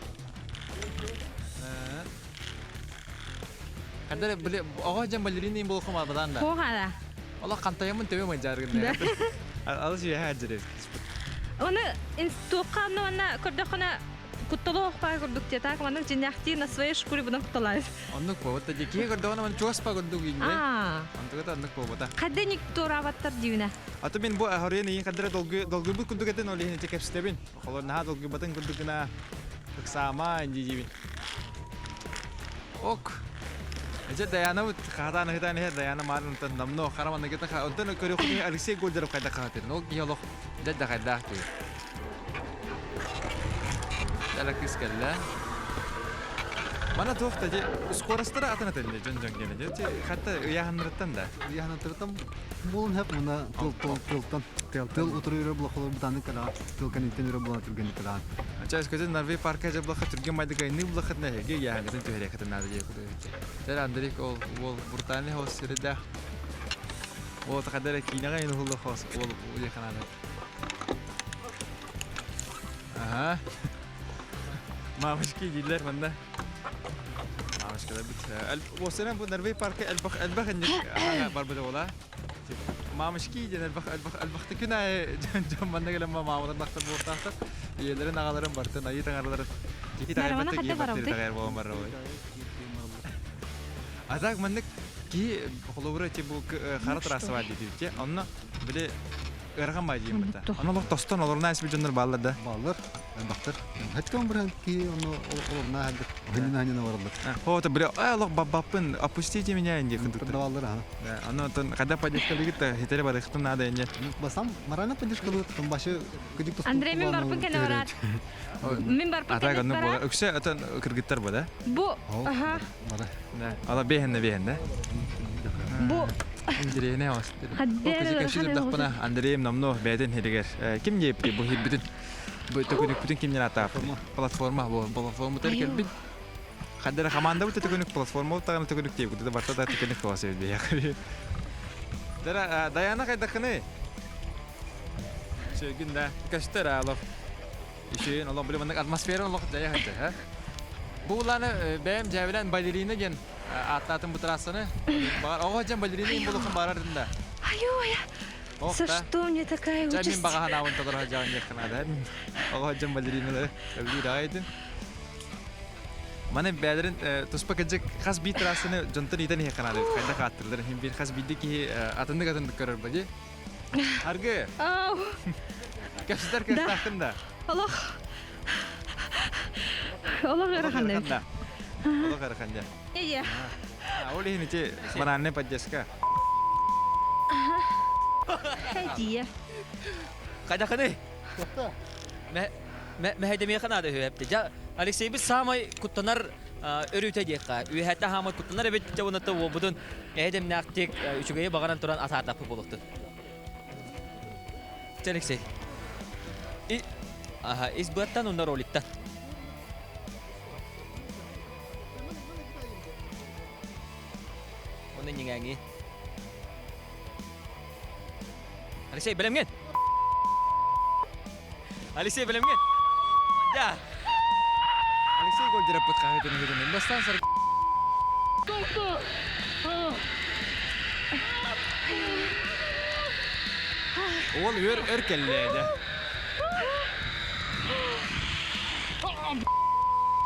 Speaker 2: Қайдар, біле, оға жан балеринейін бұл құма бұдан да.
Speaker 8: Қоғада.
Speaker 2: Ола қантайымын төбе май жарғында. Алыс үйе ға жүрек.
Speaker 8: Оны институққаны оны көрдіқына құттылы оқпай көрдік те так, оның жинақти на своей шкуре бұдан құттылайыз.
Speaker 2: Оннық ба, өтті жеке көрді оны мен чуаспа көрдік үйінде. Онтығыда оннық ба бұда.
Speaker 8: Қадды ник турабаттар дейіне?
Speaker 2: Аты мен бұл әхорен ең қадыры долғы бұл күндік әтін олы ене текеп істебін. Қолыр наға долғы бұтын күндікіна қықсама әнде жебін. Ок. Эже Даяна вот хатаны хитаны хер Даяна марын тан намно хараман гета ха онтон көрө хуни Алексей Голдаров кайда хатыр. Но гиолох дәдә кайда ту. Дәлә кискәллә. Мана тофта же скоростыра атына тәлде жон гене. Же хатта яһанрыттан да.
Speaker 6: Яғына тұртам, болын хәп мұна тыл отырыйры бұла қолы бұтаны кала, тыл кәнеттен үрі бұла түргені кала.
Speaker 2: Ача көзен Норвей парка же блаха түрген майды гайны блаха на ге яһанрыттан төһәрә хатына да же. Дәр Андрей ол брутальный хос сирдә. Ол тахадара кинага ин хулла хос ол яханада. Ага. Мамышки дилер мында. Мамышкалар бит. Осынан бу Норвей парка элбах инде барбада ола. Мамышки ден элбах текена жон манда гелем мамадан нактар бу тактар. Елерин агаларын бартын айы таңарлары. Жеки тагырбатты гибаттыр тагыр болмар бар. Азак мандык ки холовра те бу харат расва дидике. Онны биле ырган бажым бата. Аны лок тостон олорна асбы жоннор балларда.
Speaker 6: Баллар, бактыр. Хәткән бер ки оны олорна хәдер. Гыннанына барылды.
Speaker 2: Хото биле лок бабапын опустите меня инде кындык.
Speaker 6: Баллар ха.
Speaker 2: Аны тон когда подешкали гитте хителе бар ихтен надо инде.
Speaker 6: Басам марана подешкалы тон башы кыдык тостон.
Speaker 8: Андрей мен барпын кәне барат. Мен барпын
Speaker 2: Атак
Speaker 8: кәне
Speaker 2: аны бу
Speaker 8: барат.
Speaker 2: өксө атан кыргыттар бада.
Speaker 8: Бу, аха.
Speaker 2: Да. Ала бехенне.
Speaker 8: Бу
Speaker 2: Индирене астыр.
Speaker 8: Хаддер,
Speaker 2: Кешир дакпана Андреем намно бәден хедегер. Ким жепти бу хиббитин. Бу төкөнүк бүтүн кимден атап. Платформа бу платформа теркел бит. Хаддер команда бу төкөнүк платформа тагын төкөнүк деп куды барта да төкөнүк кыласы бит я. Дара Даяна кайдакыны. Шегинда каштар алып. Ишен Allah биле мында атмосфера лок дая хатта, ха. Буланы бәм җавелен балерина ген аттатын бутрасыны. Бар огыжан балерина булыкын барардында.
Speaker 8: Аю я. За что мне такая
Speaker 2: Жамин
Speaker 8: участь?
Speaker 2: багана он тодор жан якынада. Огыжан балерина өлгү дайдын. Мане бәдерин туспа кәҗек хас битрасыны жонтын иден якынада. Кайда каттырдыр. Хим бир хас бидди ки атынды көрөр баҗы. Аргы.
Speaker 8: Ау.
Speaker 2: Кәштәр кәштәкында.
Speaker 8: Allah. Allah
Speaker 2: Ырганда.
Speaker 8: yarahanda.
Speaker 2: Олох араханжа.
Speaker 8: Ие.
Speaker 2: Олихин ичи бананне паджеска.
Speaker 8: Хәдия.
Speaker 1: Кайда каны? Мәһәдемия ханада хөәпте. Ja Алексей biz самай куттанар өрүтә дияка. Үһәтә хамай куттанар бит жабыната обудун. Әдем нактик үчүгәй багаран туран ататапы булыкты. Алексей. Из буаттан ундар олитта. Оны нигәңи? Алексей белемген. Алексей белемген. Ja.
Speaker 2: Алексей голдырап бутка хөтөнү. Бастан сар. Ол өркелледи.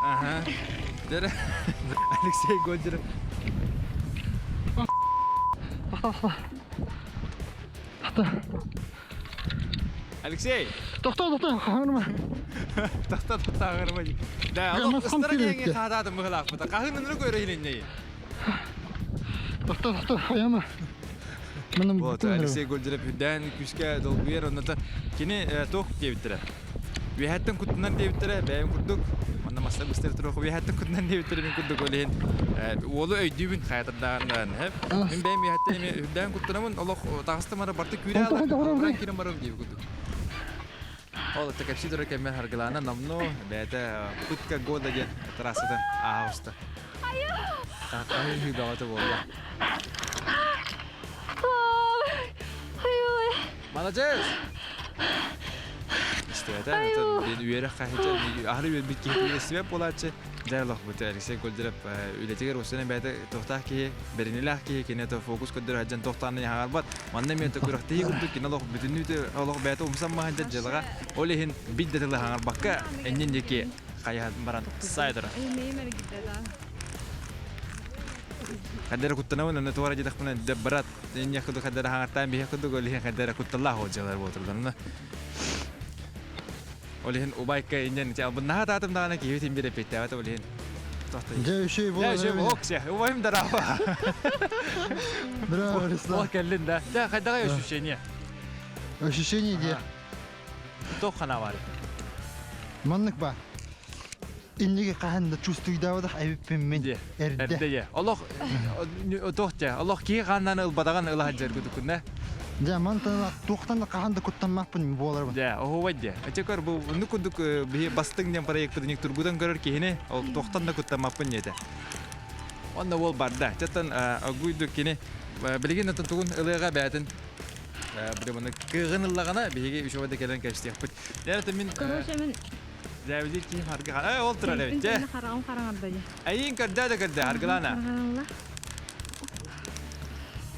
Speaker 2: Ага. Дер Алексей голдырап. Алексей.
Speaker 6: Тоқта, қағырма.
Speaker 2: Тоқта ағырма. Да, аллах ыстыры кеңе қадады мұғылақ бұта. Қағынын көрі елінне.
Speaker 6: Тоқта, аяма.
Speaker 2: Вот, Алексей Голдырап үдән күшке долбуер, онната кені тоқ дебіттірі. Вехеттен күттінен дебіттірі, бәйім күрдік. Онна мастар бұстар тұрық, вехеттен күттінен дебіттірі мен күрдік олейін. Олы өйдүйбін қайатырдағынан. Мен бәйім вехеттен үдән күттінемін, олық тағысты мара барты күйре алар. Олан кені марым дейбі күрдік. Ол тәкәпсі дұры кәммен харгылана намну, бәйті күтка года де трасыдан ағысты. Қаққайын үйдағаты болды. Молодец! İşte da ben üyere kahıca ahli bir bitki sebep olatçı derloq bu Alexey Goldirap ületiger osene bäde toxtaq ki berinelah ki kene to fokus kodur hajan toxtanı yagar bat manne men to kuraqti guduk kene loq bütünüte loq bäde umsamma hajan jelga olehin biddetli hangar bakka ennendeki kayat baran saydır
Speaker 8: Neymer gitti
Speaker 2: kadar kuttanawın ne tuara jedak puna debrat enya kudu kadar hangar tam biha kudu olehin kadar kuttallah hojalar boturdan Olehin ubayka inen cam nah tatam dana ki hitim bire pette ata olehin.
Speaker 6: Же şey bu.
Speaker 2: Ya şu okşa. Ubayım da rafa.
Speaker 6: Bravo Ruslan.
Speaker 2: O kellin da. Da kadar ya şu şey niye?
Speaker 6: Ощущение diye.
Speaker 2: Toqana var.
Speaker 6: Manlık ba. İnnigi qahanda чувствуйда вадах айбиппен мен
Speaker 2: Erde
Speaker 6: эрде.
Speaker 2: ya. Allah toqça. Allah ki qandan ılbadagan ılah jer güdükünne.
Speaker 6: Ja mantana тоқтан да qahanda куттанмакпын болар ба.
Speaker 2: Ya o vajja. Açıkar bu nukuduk bir bastın diye proyek pedinik turbudan görür ki hine o toqtan da kuttamapın yete. Onda bol barda. Çatan aguyduk kine bilgin atan tugun ılığa bätin. Bir bunu kığınıllagana bege üç ovada gelen kaçtı yapıt. Yani min
Speaker 8: Короче,
Speaker 2: Zavidi ki harga. Ay oltra evet.
Speaker 8: Қарағанда же.
Speaker 2: Ayın kadda da kadda hargalana.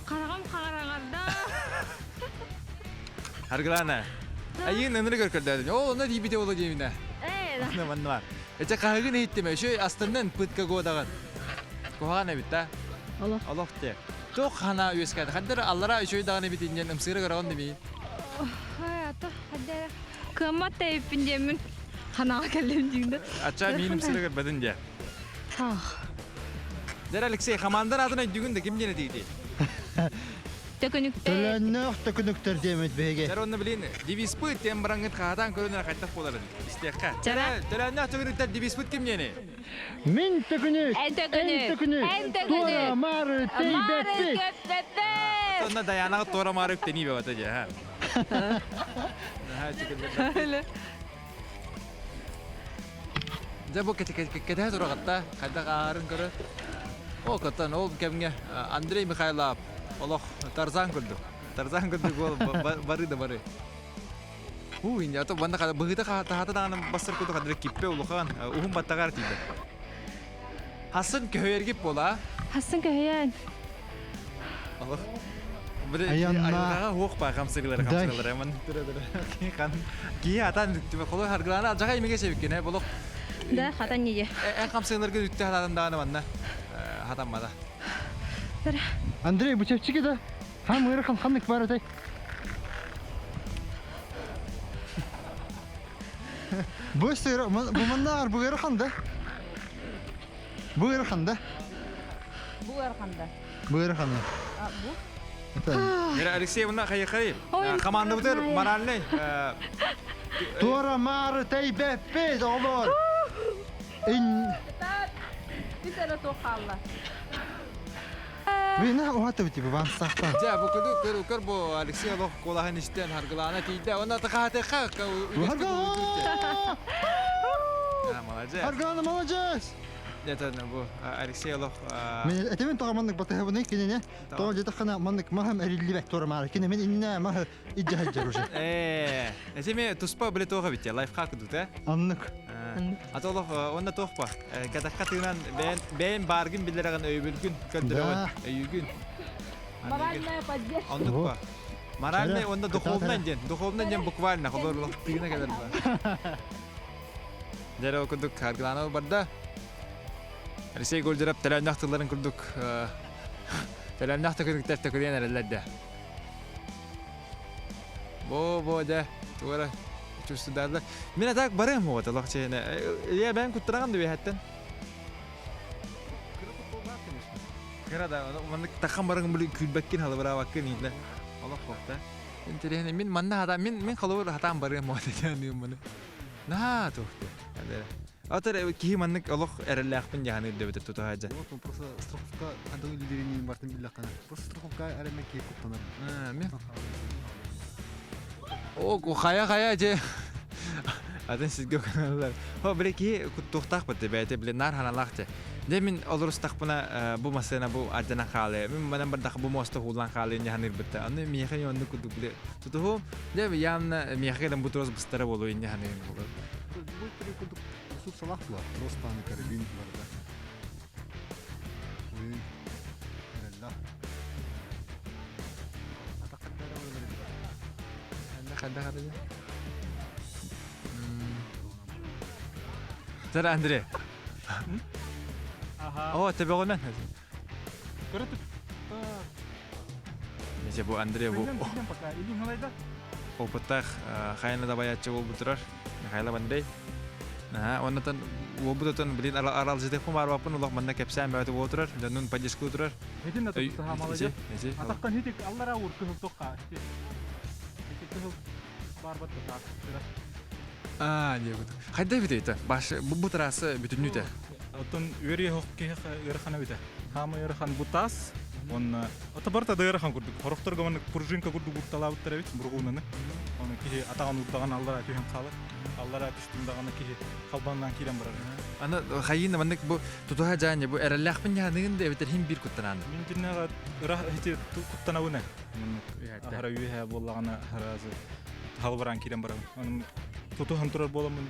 Speaker 8: Қарағанда.
Speaker 2: Hargalana. Ayın önüne gör kadda. O ona diye bir de olacak yine. Ne man var. Ece kahgın eğitti mi? Şu astından pıtka godagan. Kohana bitta.
Speaker 8: Allah.
Speaker 2: Allah de. Tok hana üyeska. Kadar Allah'a şu dağını bitince namsıra garavan demi.
Speaker 8: Hayata hadi. Kımat teypincemin hana kellim jingde.
Speaker 2: Acha minim sıra gar badınca.
Speaker 8: Ah.
Speaker 2: Der Alexey Hamandan adına düğün de kim gene değildi.
Speaker 8: Tökünükte.
Speaker 6: Төләннәх төкүнүктөр демет беге.
Speaker 2: Der onu bilin. Divisput tem barangit kahatan körüne kaytak boların. İstiyakka.
Speaker 8: Jara.
Speaker 2: Der ne tökünükte divisput kim gene?
Speaker 6: Мен төкүнүк.
Speaker 8: En tökünük. En tökünük.
Speaker 6: Тура мары
Speaker 8: Marı
Speaker 6: тейбеппи.
Speaker 8: köppepe.
Speaker 2: Sonra dayanağı tora marıp deni be vataja ha. Ha çıkın.
Speaker 8: Öyle.
Speaker 2: Jabo kete tora katta. Kadda karın körü. O katan ol kemge Andrei Mikhailov. Allah Tarzan kurdu. Tarzan kurdu gol bari da bari. Ini atau banda kada begitu hata tangan basar kudu kadar kippe ulukan uhum batakar tiba. Hasan köyer gip bola.
Speaker 8: Hasan köyen.
Speaker 2: Allah. Beri
Speaker 6: Ayanna.
Speaker 2: ayunaga hoq pa kamsıgılar hemen. Kan ki atan tiba kalau hargalana aja kayak mege sevik ne bolok.
Speaker 8: Da hatan niye?
Speaker 2: Kamsıgılar ke ütte hatan dağına manna. Hatan mada.
Speaker 6: Андрей, bu çepçiki de. Ham ırkın kanlık var ötey. Bu sıyır, bu manlar bu ırkın da. Buyurxanda.
Speaker 8: Bu arxanda.
Speaker 6: Buyurxanda.
Speaker 8: Bu.
Speaker 2: Вера Алексей мына кайыкай. Команда бутер моральный.
Speaker 6: Тура мары тайбе пез олор. Ин
Speaker 8: Bir tane toqalla.
Speaker 6: Вина ота бити бан сахта.
Speaker 2: Ja bu kudu kır bu Alexey Allah kolahan işten hargılana tiyde ona tıkahate kak. Ha молодец.
Speaker 6: Аргана молодец.
Speaker 2: Это bu Alexey Allah.
Speaker 6: Мен этемен тагаманнык батая буны кинене. То жета хана маннык махам эрилибек тура мары. Кине мен инне мах иджахаджар уже.
Speaker 2: Этеме туспа биле тоға битте лайфхак ду та.
Speaker 6: Аннык.
Speaker 2: Атолох онна тоқпа. Катахатынан бен баргын билерген өйбүлгүн көндөрөбөт өйгүн.
Speaker 8: Моральная поддержка.
Speaker 2: Ондукпа. Моральный онда духовный ден буквально холорлук тигине кадер бар. Дере окудук харгыланып барда. Алексей Гольдерап теләннахтыларын күрдүк. Теләннахты күрдүктер төкүлен әлләдә. Бо да тура чувствуется. Мен так барем вот лохчене. Я ben куттыраган дип хаттан. Кырада мен такан барган били күлбәккин халы бара баккын инде. Аллах хокта. Интерене мен манна хата мен халыр хатам барем вот дигән мен. На тохты. Атыр ки маннык Аллах эрелләхпин яны дип бит тута хаҗа.
Speaker 7: Вот просто страховка адың лидерин бартын биллакана. Просто страховка әреме ки куттанар.
Speaker 2: Мен. О, хая же. Адын сизге каналлар. Хо бреки туктак бит бәйте биленар ханалакчы. Демин олурус такпына бу масена бу адына халы. Мен менен бир дак бу моста хулан халы яны бит. Аны мехе йонны кудук биле. Туту дем ямна мехеден бу троз быстара болу яны яны.
Speaker 7: Bu kuduk su salahla. Rostan karabin var da. Oyun. Herhalde. Atakatlara var.
Speaker 2: Хада хада. Тара Андрей. О, тебе гонан. Нече бу Андрей бу. Опытах хайна да баячы болуп турар. Хайла Андрей. Оннан обутан билин арал жетеп бар бапын улак мында кепсән бәйте отырар. Жанын поддержка турар.
Speaker 9: Hedin de tutsa hamalıca. Atakkan hidik Allah'a vur kızıl tokka. Kızıl barbat da
Speaker 2: Не буду. Хайда бит это. Баш бу тарасы бүтүнүтө.
Speaker 9: Отон үри хокки ырхана бите. Хама ырхан бутас. Он отабарта да ырхан курдук. Хорохтор гоман пружинка курдук бурталап теребит бургунаны. Оны ки атаган уртаган Аллара түйен калы. Аллара түштүндаганы ки калбандан кирен барар.
Speaker 2: Аны хайын мандык бу тутуха жаны бу эреллахпын яныгында битер хим бир куттанан.
Speaker 9: Мен жинага ыра хити куттанабына. Ахара үйе боллагана харазы. Халбаран кирен барар. Аны тутухан турар боламын.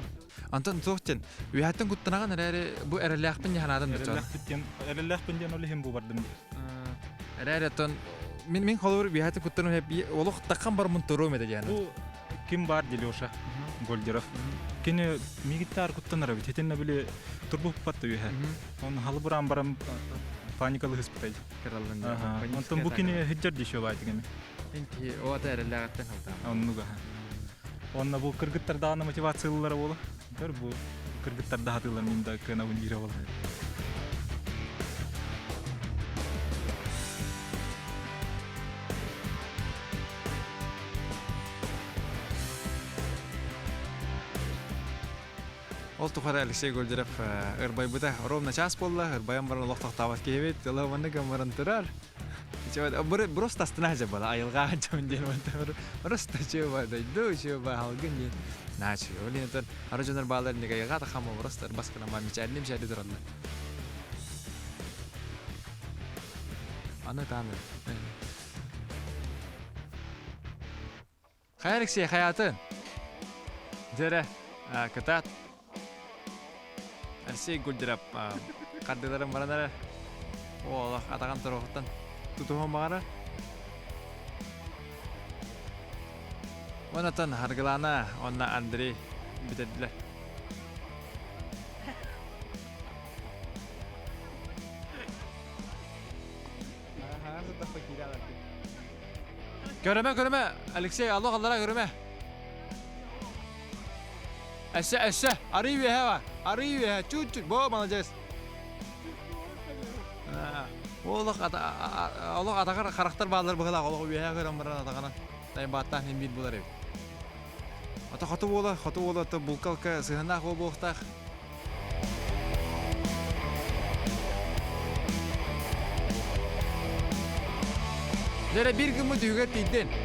Speaker 2: Антон тоқтен уяттан куттанаган эрери бу эреллахпын янадан да.
Speaker 9: Эреллахпын жан оле хим бу бардым.
Speaker 2: Эререттон мен холор уяттан куттанып хеп олох таккан бар мун турум эде яна.
Speaker 9: Бу ким бар Делеша Гольдеров. Кене мигиттар куттанара бит. Хетенне биле турбу патты уя. Он халбаран барам паникалы испытать. Антон бу кине хиджар дишо байтыгын.
Speaker 2: Энти о да эреллахтан халта.
Speaker 9: Оннуга. Онна бу кыргыттар дагы мотивациялары болу. Гөр бу кыргыттар дагы тылар минда кына ундире болу.
Speaker 2: Ол тухара Алексей Гольдеров ырбай бута ровно час болла, ырбайым баран лох тактабат кебет, лаванны гамаран турар. Просто останавливайся была, айылга жамын ден бата. Просто чеба да, ду чеба алгын ден. Начи, олин это аржанар балар нега яга та хама просто баскана мами чарлим чарли дуралла. Аны таны. Хай Алексей, хаятын. Дере, катат. Алексей Гольдерап кардыларым баранара. О, атаган турактан тутуган багара. Онатан харгылана, онна Андрей битедилер. Göreme, Alexey, Allah Allah'a göreme. Esse, arıyor ya, çut, bu alacağız. Олық атағар қарақтар бағалар бұғылақ, олық үйәе көрім бұрын атағана дайын баттақ нем бейд болар ев. Ата қаты болы, ата бұлқалқа сығынақ ол болықтақ. Дәрі бір күмі түйгет дейден.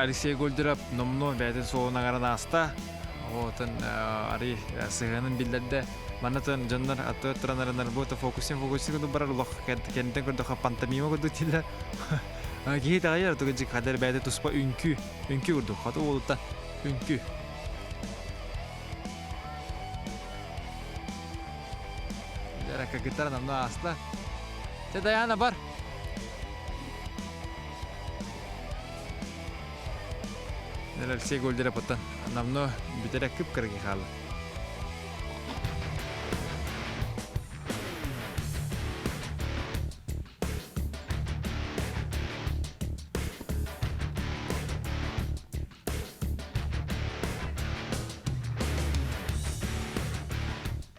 Speaker 2: Алексей Гольдеров номно бәден соғына қарана аста. Отын ари сығының білдерді. Манатын жандар аты тұранарынар бұты фокусен күді барар ұлақ кәнттен көрді пантомима көрді тілі. Кейі тағайыр тұғы жик қадар бәді тұспа үнкі көрді. Қаты олыта үнкі. Жараққа гитара намна аста. Те Даяна бар. Алексей Гольдеров оттан намно бүтерек күп кірге қалы.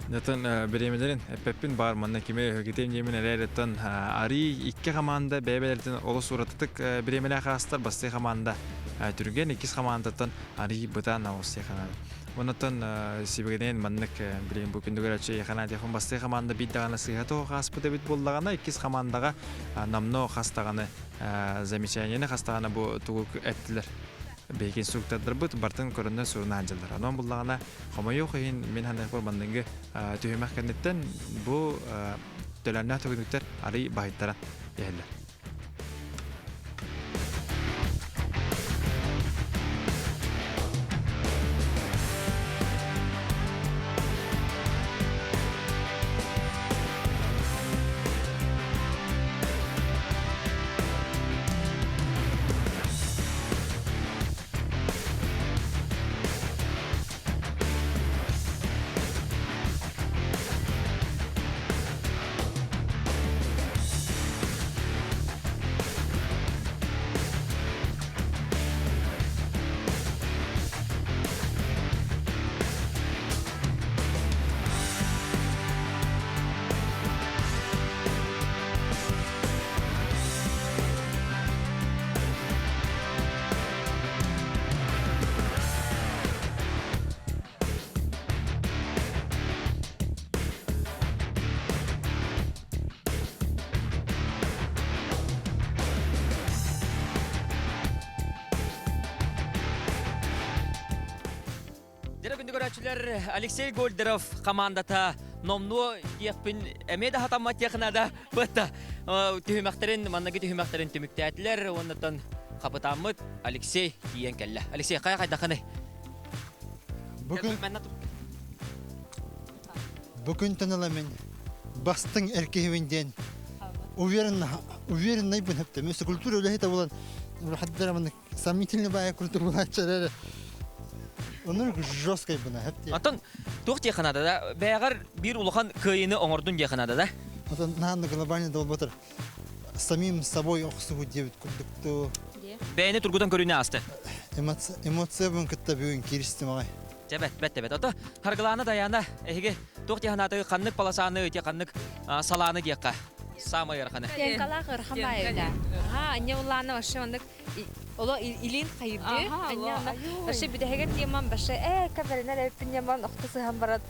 Speaker 2: Нәтін біремелерін әппеппін бар манна кеме өгетем жемін әләлеттен ари икке қаманда бәйбәлерден олы сұратытық біремелі қастар басты қаманда түрген иккіз қамандаттан ари бұтан ауыз яқанады. Онаттан себегенен маннық білем бүкіндігір әтші яқанады яқын басты қаманда биддағаны сыйғаты қаспы дәбіт болдағана иккіз қамандаға намно қастағаны замечанияны қастағаны бұл тұғық әптілер. Бейкен суықтадыр бұд, бартын көрінді сұрына анжалдар. Анон бұллағына қомайы оқиын мен ханық бір бандыңғы түйемәк кәнеттен бұл төләніне түгіндіктер арый бағыттара ехілер.
Speaker 1: Алексей Гольдеров командата номно яқпин әмеді хатамат яқынада бұтта түйімәқтерін, маннағы түйімәқтерін түміктәтілер, оннаттан қапытамыд Алексей киен кәлі. Алексей, қайда қаны?
Speaker 6: Бүгін тынала мен бастың әркеуінден уверенный бұн әпті. Мөсі культура өлі әйті болан, хаддарамын сомнительный бая культура болан чарары. Onun жесткой buna hep diye.
Speaker 1: Atan tuğ diyekanada da bəyəğər bir uluğan kıyını oңордun diyekanada da.
Speaker 6: Atan nahanlı globальный dol batır. Самим собой оқсу деп күрдікті.
Speaker 1: Бәйіні тұрғыдан көріне асты.
Speaker 6: Эмоция бұн күтті бүйін керісті мағай.
Speaker 1: Бәт. Ата харғыланы даяна әйге туғ диеканады қаннық паласаны өте қаннық саланы диекқа. Самай арқаны.
Speaker 8: Тенкалақ ырқам байыда. Анне уланы вообще ондық Ола илин хайырды. Вообще бидәһәгә тиемам башы кабернәр әппин яман оқтысы һәм барат.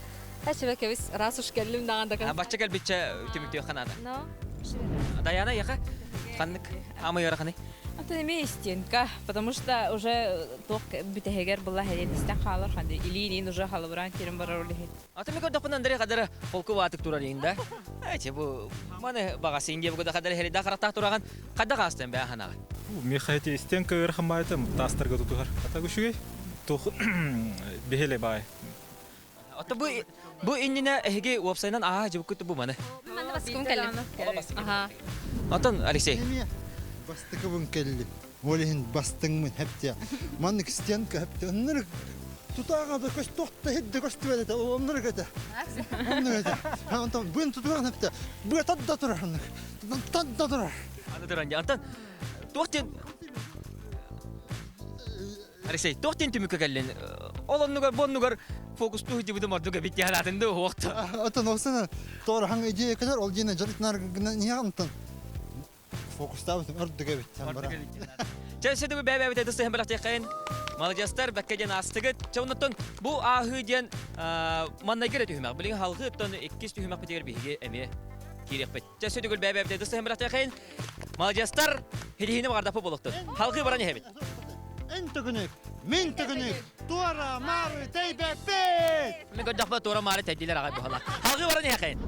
Speaker 8: Һәчәбә кебис раз уш келлим даганда.
Speaker 1: Бача келбичә тимик диеканада.
Speaker 8: No.
Speaker 1: Даяна яқа Ханнык. Ама яраханы.
Speaker 8: Это не стенка, потому что уже только битегер была херенистен халар ханды. Или уже халабран керем барарулы.
Speaker 1: Ата ми көрдөк пунан дәре кадәр полку ватык турар инде. Әйте бу маны багасы инге бу кадәр хәлидә карата тураган кадда кастан бә ханага.
Speaker 9: Мехайте стенка өрхамайты тастырга тутугар. Ата күшүгей. Тох бехеле бай.
Speaker 1: Ата бу инне эге вебсайттан жибек күтү бу маны.
Speaker 8: Мана баскым келем. Ага.
Speaker 1: Атан Алексей.
Speaker 6: Бастыкы бун келли. Олehen бастыңмын хепте. Маннык стенка хепте. Онныр тутага да көс тохта хедде көс төбелете. Онныр кете. Онныр кете. Антон бун тутаган хепте. Бу тадда турар. Тадда турар.
Speaker 1: Аны дөрәнде. Антан тохтен Алексей, тохтен түмүккө келлен. Олоннугар боннугар фокусту дибиде мардуга битти халатында вакыт.
Speaker 6: Атын осына тор ханга идея кадәр ол дина жарытнар не антон. Фокустабыз өрдүгө биттен бара.
Speaker 1: Чәсе дә бәбә бит дәсте һәм рәхтәкән. Малҗастар бәккәдән астыгыт. Чөннәтен бу аһыдән маннагыр төһмәк. Билген халкы тон 2 төһмәк битер биге әме кирәк бит. Чәсе дә бәбә бит дәсте һәм рәхтәкән. Малҗастар һидеһине бардапы булыкты. Халкы бараны һәбит.
Speaker 6: Энте гүнек, мен тегүнек. Туара мары тәйбәпет.
Speaker 1: Мен гәдәфә тора мары тәдиләр агай бу хала. Халкы бараны һәкән.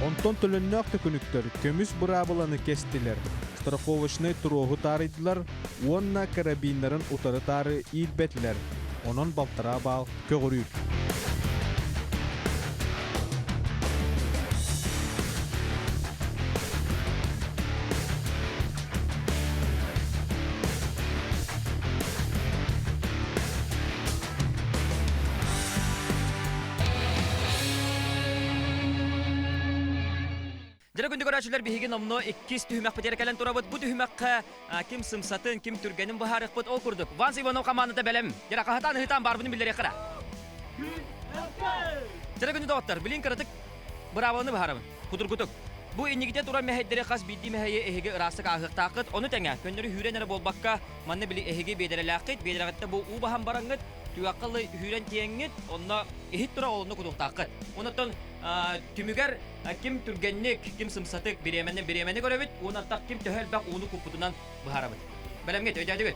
Speaker 3: Онтон төлөннөк төкүнүктөр көмүс бурабыланы кестилер. Страховочный турогу тарыдылар, онна карабинларын утары тары илбетлер. Онон балтыра бал көгөрүр.
Speaker 1: Дәрә күндә көрәчләр биһиге номно 2 төһмәк битер кален турабыт. Бу төһмәккә ким сымсатын, ким түргәнен баһарык бит ол курдык. Ванс Иванов командада белем. Дәрә кахатан хитан бар буны билдере кыра. Дәрә күндә доктор билин кырытык бравоны баһарым. Кудургутук. Бу иннигите тура мәһәддәре хас бидди мәһәе эһеге расык агык тақыт. Оны тәңә көндәре хүрәнәре болбакка манны били эһеге бедереләкыт. Бедерәгәттә бу у баһам бараңгыт. Туякылы хүрән тиеңгит. Онна эһит тура олны кудук тақыт. Онытын түмүгәр ким түргәнник, ким сымсатык биременне көрәбит, уны так ким төһәл бак уны купутунан баһарабыт. Белемгә төйдәдегез.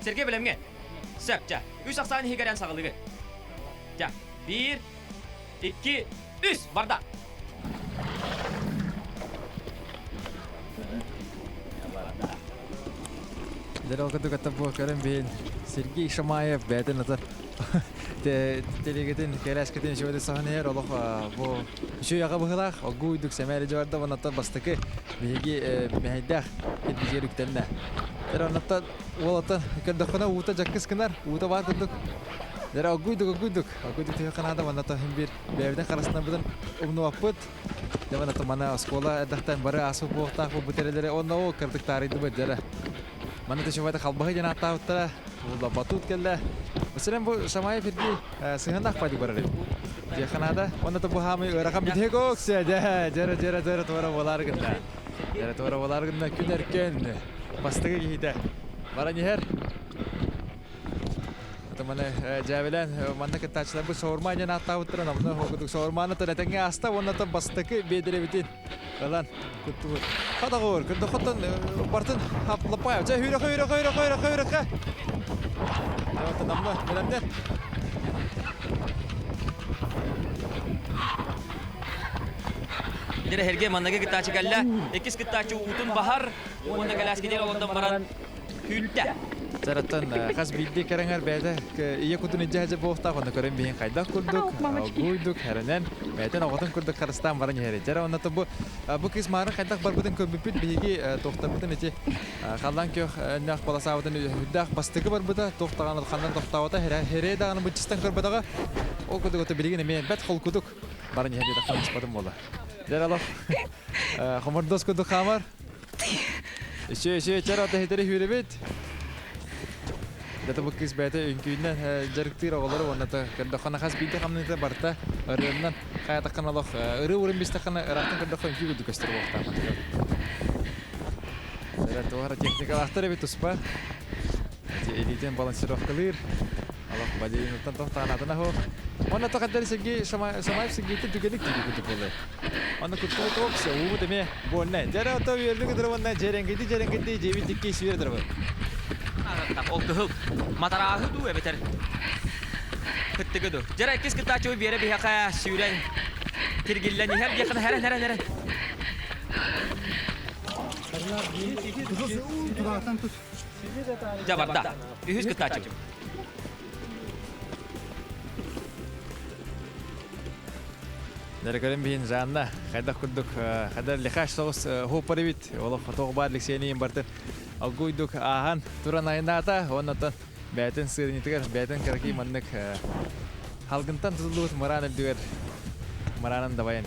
Speaker 1: Сергей белемгә. Сәпчә. 3 аксаны хигәрән сагылыгы. Ja. 1 2 3 барда.
Speaker 2: Дәрәл кадәр табу карам бин Сергей Шамаев бәдән ата. Телегеден келәскеден шөйдә сахнәер Аллах бу шу яга быгылак огуйдык сәмәре җарда ваната бастыкы биге мәйдә китҗерүктәннә. Дәрәнатта волата кәдәхана ута jakкыскынар ута бар кудык. Дәрә огуйдык тәканада ваната химбир бәвдә карасына будан умну апыт. Дәваната мана школа дәхтән бары асу бохта бу бөтәреләре онна о кырдык тарыйды бу дәрә. Мана тәшәвәдә халбага җана атта Ула батут келле. Мәсәлән бу Шамаев фирги сыгындак пайды барыр. Деханада онда бу хамы ракам битегок жара тора болар гында. Жара тора болар гында күнәркен. Бастыгы кийде. Бара нихер. Ата мана җавелән манда кеттачлар бу шаурма җана атта утырын. Аны хокудык шаурманы тәтәңгә аста онда бастыгы бедере битин. Алан куту. Хадагор кында хатын бартын хаплапай. Җа хүйрә. Evet adamlar, gelenler.
Speaker 1: Dere herge mannaga gitaçı galla. Ekis gitaçı utun bahar. Onda galas gider ondan baran hülde.
Speaker 2: Zaratan khas bildi karangar beda iya kutun ijazah bohta konda karen bihin kayda kurduk guyduk heranen beten awatan kurduk karstan baran here jara onna to bu kis mara kayda barbudun köbüpit bihigi toxtabutun eche khallan kyo nak palasawatan huddak bastıgı barbuda toxtagan khandan toxtawata here dagını bıçıstan körbadaga o kuduk to biligine men bet khol kuduk baran here da khalis padum bola jara lo khamar dos kuduk khamar şey jara da hederi hürebet Data bukis bete ünköйнән jarıktır oğulları onata kırdaxana xas bildi xamnıta barta arından kaya takkan Allah ırı urun biz takkan ıraqtan kırdaxan ki gudu gösteri vaqta. Dara tohara teknika vaqtları bit uspa. Элитен балансировкалыр. Аллах бадейнуттан тохтаанатына хо. Онна тохаддар Сергей Самаев Сергейти түгелик түгү болду. Онна куттуу токсы уу деме бонна. Жара ото үйөрлүгү дөрөвөнна жеренгеди жебитикке сүйер дөрөбө.
Speaker 1: Ол кыһыл матарааһы дуу эбетер. Кыттыгыду. Жара кис кытачы биере бихака сүйрен. Тиргиллени хер якын херен. Жабарда. Үһүс кытачы.
Speaker 2: Дәрекәрем бейін жанна, қайдақ күрдік, қайдар лихаш соғыз хопары бит, олық тоғы бар лексенейін бартыр. Алгуйдық аған туран айына ата, оннатан бәйтін сырынетігер, бәйтін кәрәкей маннық халғынтан тұтылуыт мұран әлдігер, мұранын дабайын.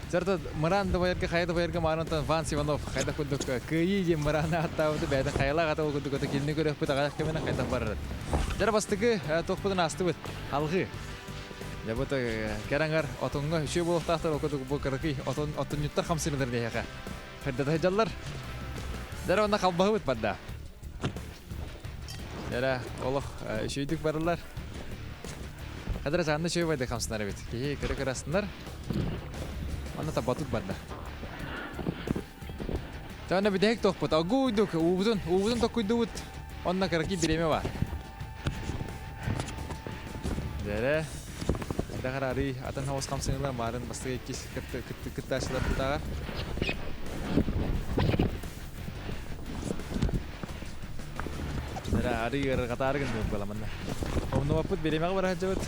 Speaker 2: Жарты мұран дабайырға, қайда байырға марынтан Ванс Иванов, қайдақ күрдік күйі де мұраны аттауыды, бәйтін қайылақ ата ол күрдік өті келіні көрек бұт ағадақ кемені қайдақ барырды. Жар бастығы тоқпыдың асты бұд, халғы. Я вот керангар отонга үші болуқтақтар оқыдық бұл кіркі отынюттар қамсырылыр дейіға. Қырдады жаллар. Дәрі онна қалбағы бұд бадда. Дәрі олық үшейдік барылар. Қадыр жағында үшей байды қамсынар бет. Кейі кірі астындар. Онна табатут бадда. Тәуіне бідек тоқ бұд. Ағу үйдік. Уыбыдың тоқ үйді бұд. Онна кіркі біреме бар. Дәрі. Дағарары атын хауыз қамсыңылар марын бастығы еккес күтті ашылар бұтаға. Дәрі ары қатары күн бұл баламанна. Оғыны бапыт беремеғі бар әжі өт.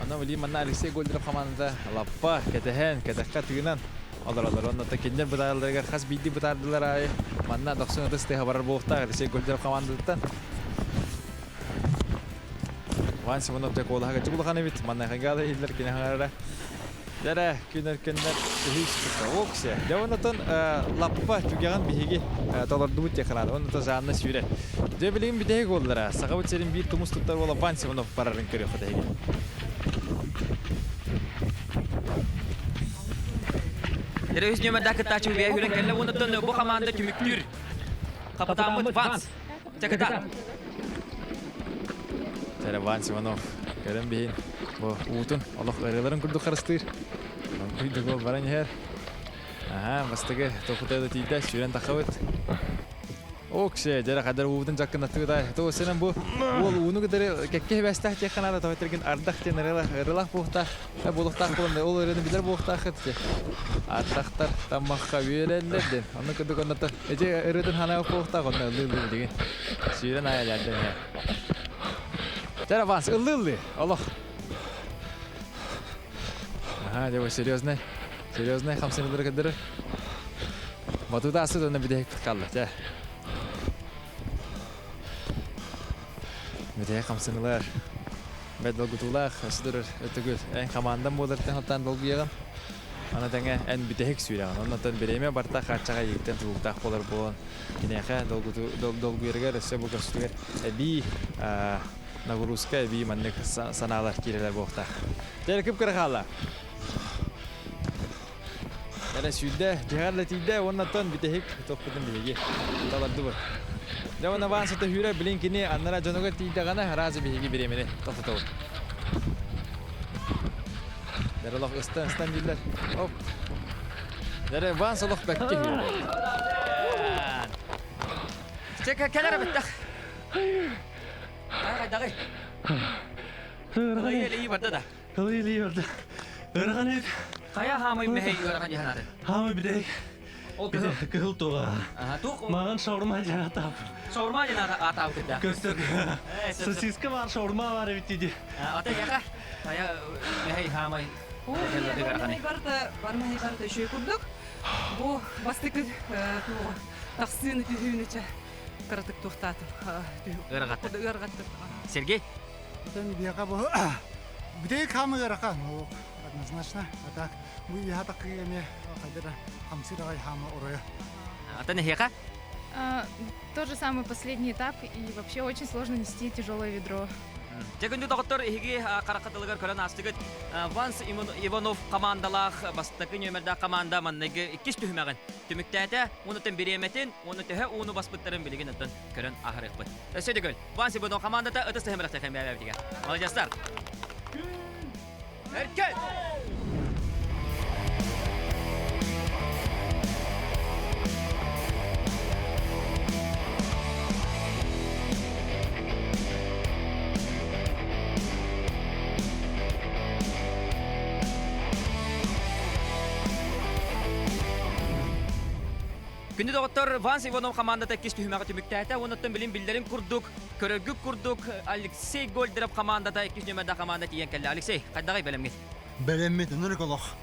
Speaker 2: Ана білейм манна Алексей Гольдеров қаманында лаппа, кәтіхен, кәтіққа түйінен. Олар, онында кендер бұтағыларға қас бейді бұтағылар айы. Манна 90 ұтысты хабарар болуқтағы Алексей Гольдеров қамандылықтан. Ванс Иванов жак олаға жығылған ebit, манна қаңғалы елдер кені қаңғарыра. Жәрі күнер үйіс күтті. Ол кісі. Жауынатын лаппа түгеған бейге толарды бұт еқырады. Онында жанына сүйре. Жай білігін бітегі олдыра. Саға бұтсерін бір тұмыс тұттар ола Ванс Иванов барарын көрі қыдайге.
Speaker 1: Жәрі өз нөмірді кыттачы бия хүрен кәлі ондықтан бұл қаманды түміктүр. Қапытамыд Ванс. Жакыта.
Speaker 2: Жәрі Ванс Иванов көрін бейін. Бұл ұтын олық ұрыларын күрді қарыстыр. Күрді гол баран ехер. Бастығы тоқытайды тейді сүйрен тақауыт. О кіші жәрі қадар ұтын жақын аттығыдай. Тоғысынан бұл ұны күдері кәкке бәстақ тек қанада тоғыттырген ардақ тен ұрылақ болықтақ. Болықтақ болынды. Ол ұрыны білер болықтақ етті. Ардақтар тамаққа үйелелерден. Оны күрдік ондатыр. Әже ұрыдың ханағы болықтақ онда ұлы деген. Сүйрен айалерден. Жара Ванс, ылы-ылы, Аллах. Дева, серьезный хамсынылыр кәдірі. Батуда асыд оны бідек қалды, жа. Бідек хамсынылар. Бәд долгутулақ, өсідірір өтігіл. Ән қамандан болырттен оттан долгу еған. Ана тәңе ән бідек сүйреген. Оннан береме барта қатшаға ектен тұлықтақ болар болын. Кенеға долгу ергер, өсі бұл көстігер. Әбі нагрузка би маннык саналар кирелер боқтақ. Жәрі кіп кірі Жәрі сүйді, жығарлы тейді, оннаттан бітехік тоқпыдың бейге. Таларды бұр. Жауына Вансыты хүрі білін кені аннара жонуға тейді ғана разы бейге беремені тоқыты бұр. Жәрі олық ұстан дейлер. Жәрі Ванс олық бәкке хүрі.
Speaker 1: Чек кәлері біттіқ. Дағай. Дағай елі барды да.
Speaker 4: Елі барды. Өрған ек.
Speaker 1: Қая хамай мәхей өрған еханады?
Speaker 4: Хамай бідек.
Speaker 1: Ол кіғыл?
Speaker 4: Кіғыл туға.
Speaker 1: Туқ?
Speaker 4: Маған шаурма жана тап.
Speaker 1: Шаурма жана атау күдді?
Speaker 4: Көстік. Сосиска бар, шаурма бар өттеді.
Speaker 1: Ата яқа? Қая мәхей хамай?
Speaker 5: Бармай барда үшей күрдік. Бұл бастықы тақсыны түйінічі. Кырдык туқтатып. Өрғаттып.
Speaker 1: Сергей?
Speaker 6: Тәні бияға бұл. Бідей қамы ғарақан. Однозначно. А так, мы я так кеме қайдыра қамсырағай хамы ұрая.
Speaker 1: Ата нехеқа?
Speaker 10: Тот же самый последний этап, и вообще очень сложно нести тяжелое ведро.
Speaker 1: Жекүндү доктор иһиги каракатылыгар көрөн астыгыт Ванс Иванов командалах бастакы нөмерда команда манныгы 2 түһмәген. Түмүктәтә унутын биреметин, уну төһә уну баспыттарын билеген атын көрөн ахырыкпыт. Сөйдөгөл. Ванс Иванов командата ытыс тәһмәрәк тәкән бәбәтигә. Молодецлар. Эркет. Күнді доктор Ванс Иванов командата кис түһмәгә түмүктәтә, онуттан билим билләрен курдук, көрөгү курдук, Алексей Гольдеров командата 2 нөмердә команда тиен келде. Алексей, кайдагы белемгез?
Speaker 6: Бәлеммет, нурик Аллах.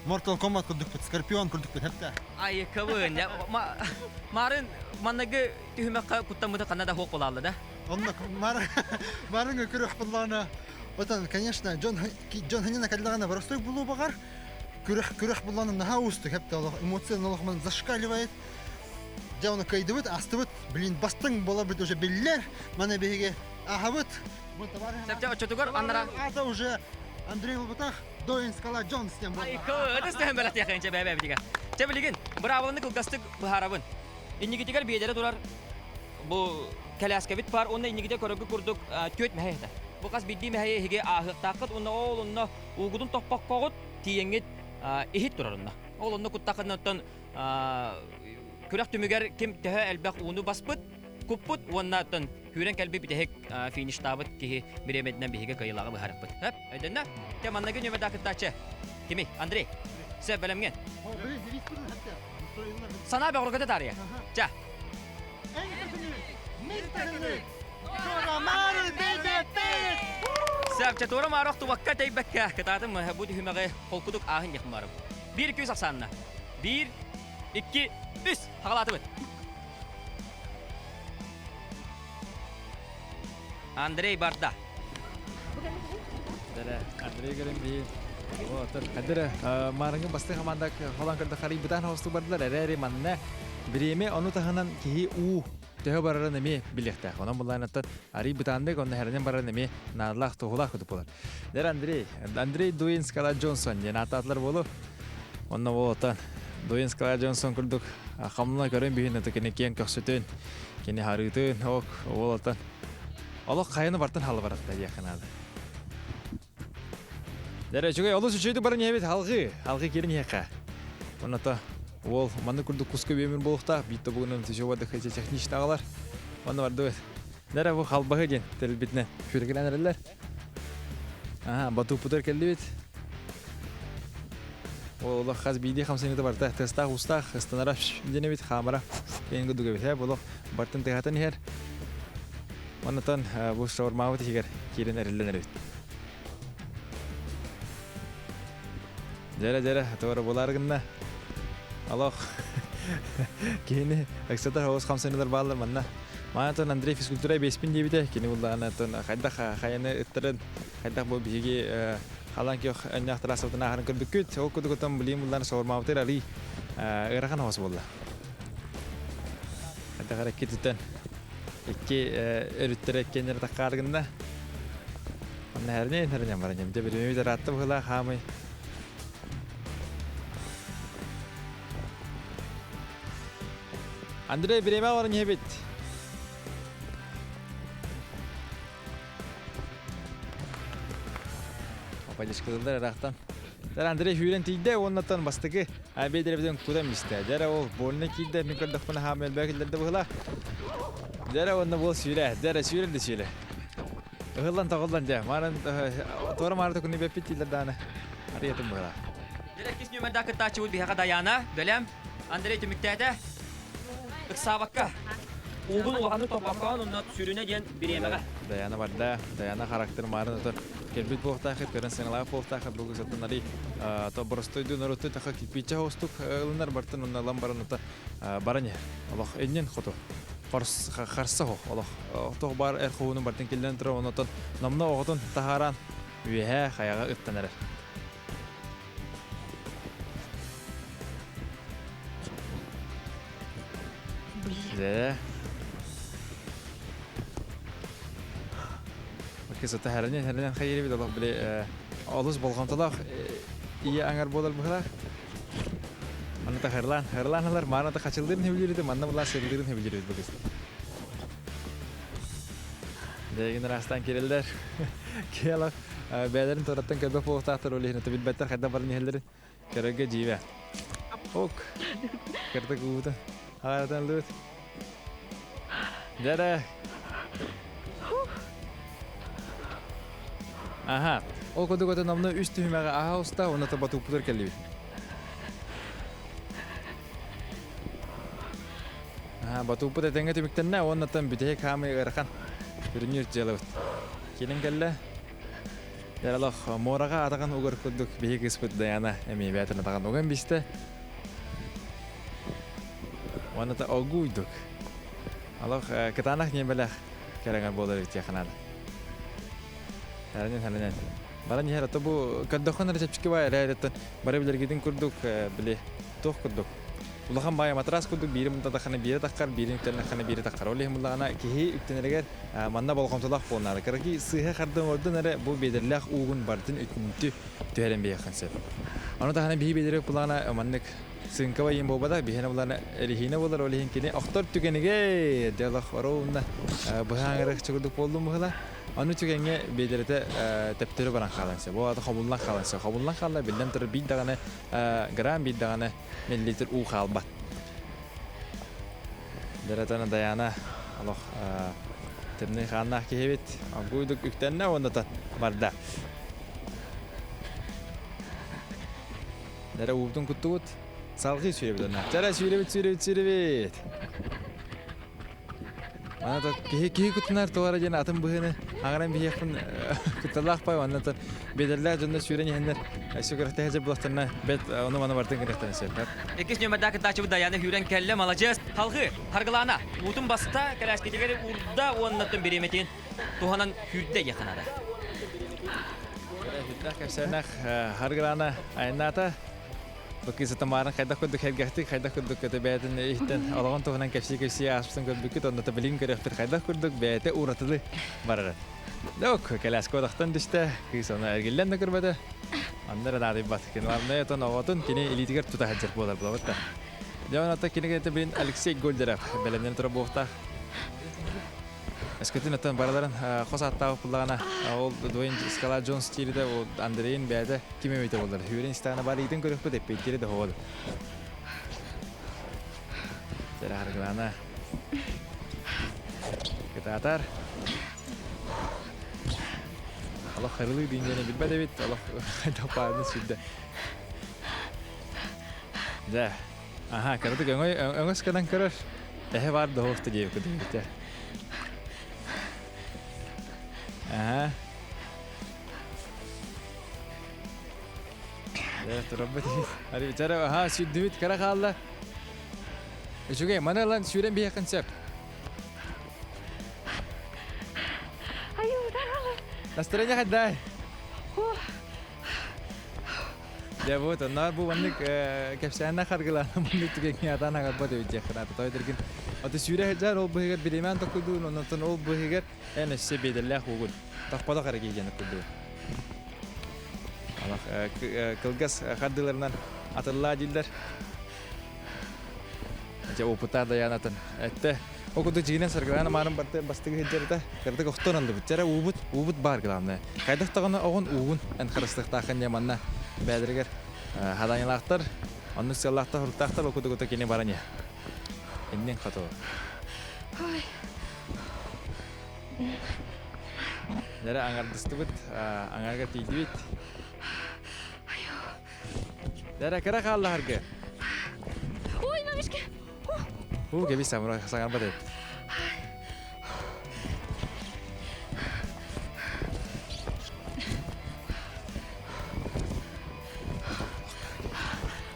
Speaker 6: Mortal Kombat курдук, Скорпион курдук хәптә.
Speaker 1: Ай, кавын. Марын манныгы түһмәккә куттамыда Канада хок булалды да.
Speaker 6: Онда марын көрөх буллана. Отан, конечно, Джон Ханина калдагана простой булу багар. Көрөх буллана наха усты хәптә Аллах эмоционаллык мен зашкаливает. Жауна кайдыбыт, астыбыт, блин, бастың бола бит уже биллер. Мана беге ахабыт.
Speaker 1: Сәптә очотугар аннара.
Speaker 6: Это уже Андрей Лобутах, Доин Скала Джонс тем
Speaker 1: Ай, кавын. Тәстәһен бәләт якынча бәбәбитигә. Тәбилеген, бравылны кылгастык бахарабын. Иннигитигәр биедәре турар. Бу каляска бит бар, онда иннигидә көрөгү курдук, төт мәһәдә. Бу кас бидди мәһәе һиге ахыктакыт, онда ол онда угудун топпак когыт тиеңгет ихит турарында. Ол онда куттакыттан күрәк түмүгәр ким тәһә әлбәк уну баспыт, куппут, оннаттан күрән кәлби битәһек фиништабыт ки биремеднән биһиге кайылагы бахарыппыт. Хәп, әйдәннә. Тәманнагы нөмәдә кыттачы. Кими, Андрей. Сә белемген. Сана бәгыргә тария. Ча. Сәп чатура марак туакка тәйбәккә. Кытатым бу түмәгә холкудук ахын якмарым. 1-290. 1 2 3 хагалаты бит. Андрей барда.
Speaker 2: Андрей Гаремби. Вот, кадер марыңы басты команда холан кырда харибдан хосту бардылар. Эре манна биреме ону таханан ки у төһө барарын эме билехтә. Онан булланаттан харибданды онны хәрнен барарын эме надлах тухулах күтүп булар. Дер Андрей Дуин Скала Джонсон жана ататлар болу. Онна болотан Дуин Скала Джонсон курдук хамна көрөн бүйүн текене кен көксөтөн. Кени харытын ок болотан. Аллах кайыны бартын халы баратта якынады. Дәрә чугай олус үчөйдү барын ебет халгы керин яка. Оната ол маны курдук кускы бемир болукта битте бугунун тежовада хәҗә техничный агалар. Аны барды. Дәрә бу халбагы ден телбитне күргәнәрләр. Бату путер келди бит. Ол хаз биди 50 барта теста уста станара дене бит хамара. Кенге дуга бит. Бу бартын тегатан хер. Онатан бу шаурма бит хигер кирен эрелленер бит. Жара тора буларгынна. Аллах. Кени аксата хавас 50 баллар манна. Манатан Андрей физкультура 5000 дебите. Кени булланатан кайда хаяны иттирен кайда бу биги халанки аняхтарасытына ахырын көрдүккүт. Ол көдүгөтөн билим булланы шаурма бит али. Ырахан хавас болду. Кайда харакеттен iki örüttürek kendileri takargında. Anne her ne var ne de bir de rahatı bula hamı. Andrei bireme var ne bit. Paylaş kıldılar raktan. Der Andrei hüren tiyde ondan bastığı abi derevden kudam istedi. Der o bolne kiyde mikro dakpana hamel belki bula. Dere onu bol süre, dere süre de süre. Hılan tağıldan ja, maran tora marta kuni bepitiler dana. Ariyatım bula.
Speaker 1: Dere kis nömerde kıttaçı ul biha dayana, belem Andrei tümüktədə ıksabakka. Uğun oğanı topakkan ondan sürüne diyen bir yemeğe.
Speaker 2: Dayana var da, dayana karakter maran otur. Kelbit boğtaqı, körün sınılağı boğtaqı, bu güzel nari. To borostoydu narutu taqa kipiçe hostuk, ılınlar bartın ondan lambaran ota baranya. Allah ennen xoto. Қарсы хо, Allah. Тоқ бар әрхуының бартын келден тұры, онытын намна оғытын тахаран үйе қаяға үттен әрер. Де. Kısıtı herden hayırlı bir dolak bile alız bolğantılak iyi angar bolal bıhlar. Anı da hırlanlar mana da kaçıldığını hebilirdi, manna bulan sevildığını hebilirdi bu kız. Degin rastan kirilder. Kiyalak beylerin torattan köpek poğuhtahtar olihine tabil better kadda barın yehellerin. Kerege jive. Ok. Kerta kuğutan. Ağaratan lut. Jada. Aha. O kodu namna üstü hümeğe aha usta ona tabat upudur kelli. Aha batu uput tenge tümükten ne ona tam biteye kame garakan. Görünüyor jalavut. Kelin kelle. Yaralah moraga atakan ugar kuduk bihi kıspıt dayana emi bayatın atakan ugan biste. Ona ta oguyduk. Allah ketanak nyebelah kerangan bolar yakınada. Haranen. Baran yer ata bu kaddokan recepçiki var hayretten. Bara bilir gidin kurduk bile toh kurduk. Ulahan baya matras kurduk biri munda takana biri takar biri tane takana biri takar. Oleh mullana ki ütteneler manna bolqamsalaq bolnar. Karaki sıha qardan ordan ara bu bedirlaq ugun bardın ütüntü töhelen beyakan sep. Onu takana bihi bedirek bulana mannik sınka bayım bobada bihene bulana erihine bolar olehinkini aktar tükenige dialaq orunda bu hangarak çıkırdık boldu muhla. Onu tükenge bedirete tepteri baran kalansa. Bu adı kabullan kalansa. Kabullan kallar bilden tır bir dağına gram bir dağına milliliter u kalbat. Deretana dayana Allah temne xanna kehebet. Aguyduk üktenne onda da barda. Dere ubdun kutut. Salgı sürebet ona. Dere sürebet. Ana da kehi kutunar toara jena atım bıhını angaran bir yakın kutalak pay anlatan bedirler jönde süren yehenler şükürte hece bulaklarına bet onu bana vartın kırıktan sebep.
Speaker 1: İkis nömerdeki taçı dayana hüren kellem alacağız. Halkı hargılana utun basta kalaşkedeleri urda onnattın birimetin tuhanan hürde yakınada.
Speaker 2: Hürde kaşarnak hargılana aynata Bakın tamaran kayda kuduk hergahti kayda kuduk kete beyden ihten alawan tuhanan kepsi aspsan kuduk onda ta bilin kerek bir kayda kuduk beyte uratılı barar. Dok kelas kodaktan düşte kisona ergillen de kurbada. Andara nadi batken varmaya ton awatun kini ilitiger tuta hajar bolar bulawta. Jawan ata kini kete bilin Alexey Golderov belemden tora bohta. Esketin atan baraların xosat tağıp bulağına ol Dwayne Scala Jones stili o Andrey'in beyde kime meyte bollar. Hüren istana bari idin körük bu depe ittiri de hovadı. Jara hargılana. Kita atar. Allah hayırlı dincene bilmedi bit. Allah hayda parını sürdü. Ja. Aha karadık öngöz kadar karar. Var da hoştu diye kudu. Aha. Evet, Rabbet. Hadi bicara aha süddübit kara kaldı. Juga mana lan süren bir yakın sep.
Speaker 8: Ayo udah.
Speaker 2: Nastranya kadai. Ya bu tonlar bu vanlık kepsana kargılan vanlık tükeknya tanah kapatı ucak kena tahu terkin. Atı süre hajar ol behiger bileman takudu nonton ol behiger en sebedelah ugun. Tak pada kargi jenak kudu. Allah kılgas kardılarından atırlar jilder. Aja uputar dayanatan. Ette o kudu jine sargılan marım bastığı hecerde kardı kokton aldı. Bicara ubut bar gılamne. Kaydak tağına oğun ugun en karıstık tağın yamanna. Bedriger hadanyalaktar onu sallaktar hurtaktar o kudu kini baranya. Innen kato.
Speaker 8: Ay.
Speaker 2: Jara angar distubut angar ga tidbit.
Speaker 8: Ayo.
Speaker 2: Jara kara kalla harga.
Speaker 8: Uy, mamishka.
Speaker 2: Ke bisa mura sangar badet.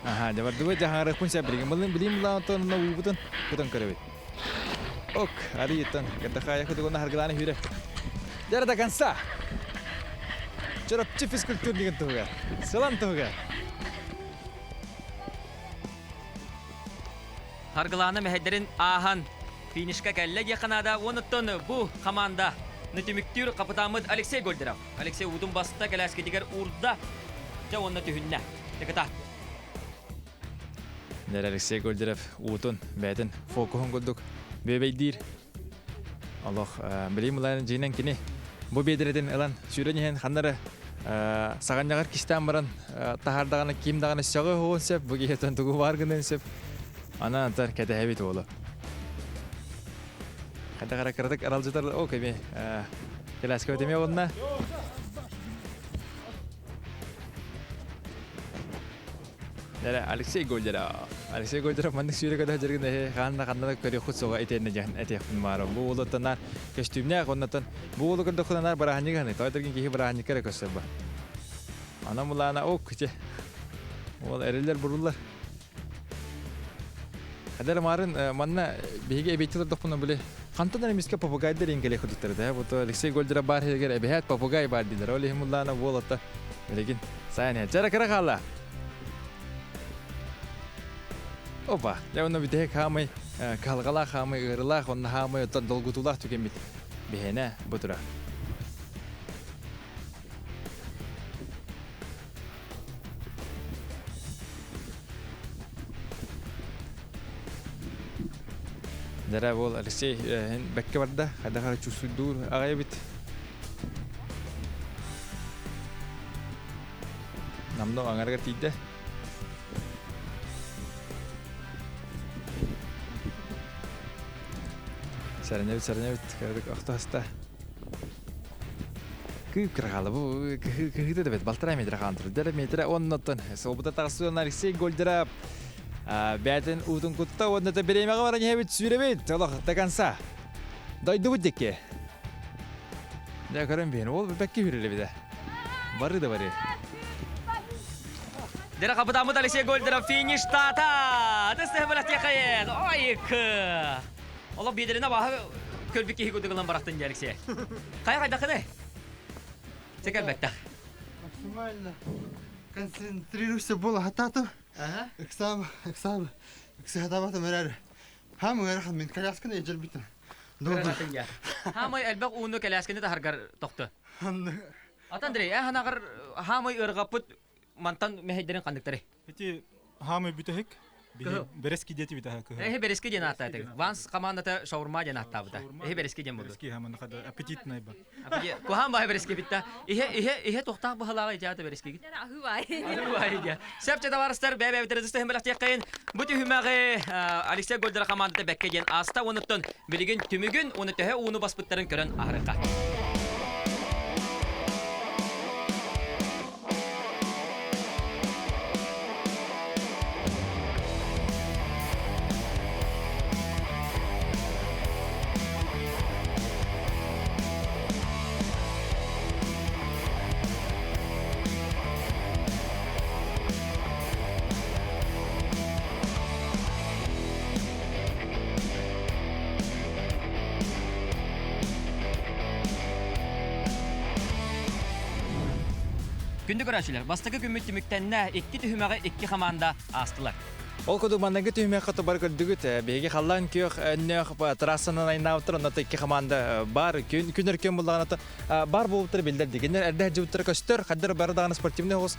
Speaker 2: Aha, jabar dua jangan harap pun saya beri. Beli lah untuk nabu betul kerewit. Ok, hari itu kita kaya kudu kena harga lani hire. Jara tak kansa. Jara cifis kultur dengan tuh ga. Salam tuh ga.
Speaker 1: Hargılana mehedlerin ahan finişka kelle yakınada onutton bu komanda нытимиктюр капытамыт Алексей Гольдеров. Алексей удун баста келәскедигер урда жа онна түһүннә. Теката.
Speaker 2: Нер Алексей Гольдеров утун бәтин фокуһун курдук. Бебейдир. Аллах билим уларын жинен кини. Бу бедерден элан сүрөнен ханнары саганнагар кистан баран тахардаганы кимдаганы сөгө хоонсеп бу гетен тугу баргынын сеп. Ана антар кете хебит болу. Када кара кырдык аралжытар о кеме келәскө өтеме онна. Алексей Гольдеров. Алексей Гольдеров мандык сүйрө када жергенде ханна көрө хутсога этене жан этехин мары. Бу улуттанар костюмне гоннатан бу улу кырдык хунанар бараханьганы тойдыргын кихи бараханьгы керек көсөбө. Ана мулана о куче. Ол эрелер буруллар. Кадар марын манна биге эбетилер допуна биле. Кантадан эмиске попугайдер ингеле ходуттар да. Бу Алексей Гольдеров бар хегер эбехат попугай бар дилер. Ол мулана болота. Легин сайне жара кара кала. Опа, я оны бите хамай, калгала хамай, ырла, онна хамай оттан долгутулах түкемит. Бехене бутура. Дара бол Алексей бәкке барда, хадагара чусудур агай бит. Намно аңарга тиде. Сарневит, кырдык охтаста. Күп кыргалы бу кыгыды да бет балтыра метр хантыр. Дер метр оннотон. Собута тагсуан Алексей Гольдеров. Бәтен утун кутта онната беремеге баран хебит сүребет. Аллах таканса. Дойду будеке. Я көрөм бен ол бекке хүреле биде. Бары да бары.
Speaker 1: Дера капытамыт Алексей Гольдеров фиништата. Тестебелет якайын. Ойк. Ола бедерine bahı körpük ki hikudulan bıraktın Alexey. Kaya kayda. Çeker bekle.
Speaker 6: Максимально концентрируйся было хатату.
Speaker 1: Ага.
Speaker 6: Эксам. Эксахатабата мерер. Хамы гархан мен колясканы ежер битен.
Speaker 1: Бıraktın ya. Hamay elbek unu kelaskeni de hargar toktu. Atandrey, hanagır hamay ırgapıt mantan mehedlerin kandıkları.
Speaker 9: Эти хамы бүтехик берески дети битаха кы.
Speaker 1: Берески ден аттайды. Ванс командата шаурма ден аттабыда. Берески ден болды.
Speaker 9: Берески хамы нахада аппетитный ба.
Speaker 1: Кухан бай берески битта. Ihe тоқтақ бахалага ижаты берески. Ахуай ya. Sepçe de varыстар бәбә битердисте hem беләк якын. Бу түймәге Алексей Гольдеров командата бәкке ден аста онуттан билеген түмүгүн оны төһө уну баспыттарын көрөн ахырка. Gündük öğrenciler, bastaki gümmüt tümüktenine iki tühümeğe iki komanda astılar.
Speaker 2: Ол коду мандагы түймө каты бар көрдүгүт беги халлан күйөк өннөк трассанын айнауттыр онда эки команда бар күнөркөн булганаты бар болуптыр билдирди кинер эрдэ жуттыр көстөр кадыр бардагы спортивный хос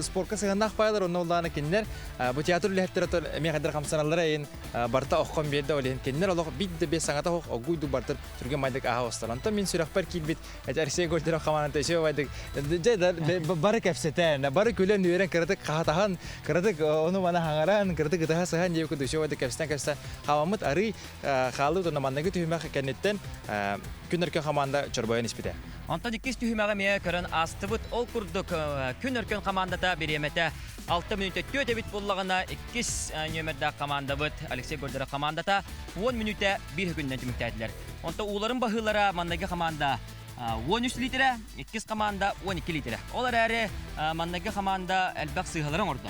Speaker 2: спортка сыгынак байлар онда уланы кинер бу театр лехтер эме кадыр камсаналар айын барта оккон берди олен кинер олог бидде бе саңата хок огуйду бартыр түргөн майдак аостан анта мен сүрөкпер килбит Алексей Гольдеров командаты ше байдык жайдар бары кепсетен бары күлөн үйрен кырдык катахан кырдык ону мана хаңара кырдык гыта сахан жебе күдүшө да кепстен хавамыт ары халу да мандагы түймө кенеттен күнөркөн команда чорбоен испите.
Speaker 1: Антон икис түймөгө ме көрөн астыбыт ол курдук күнөркөн командата беремете 6 минутта төтө бит боллагына икис нөмердө команда быт Алексей Гольдеров командата 10 минутта бир күндөн түмүктәдиләр. Онта уларын баһылара мандагы команда 13 литре, 2 команда 12 литре. Олар әрі мандагы команда әлбәк сыйгаларын орды.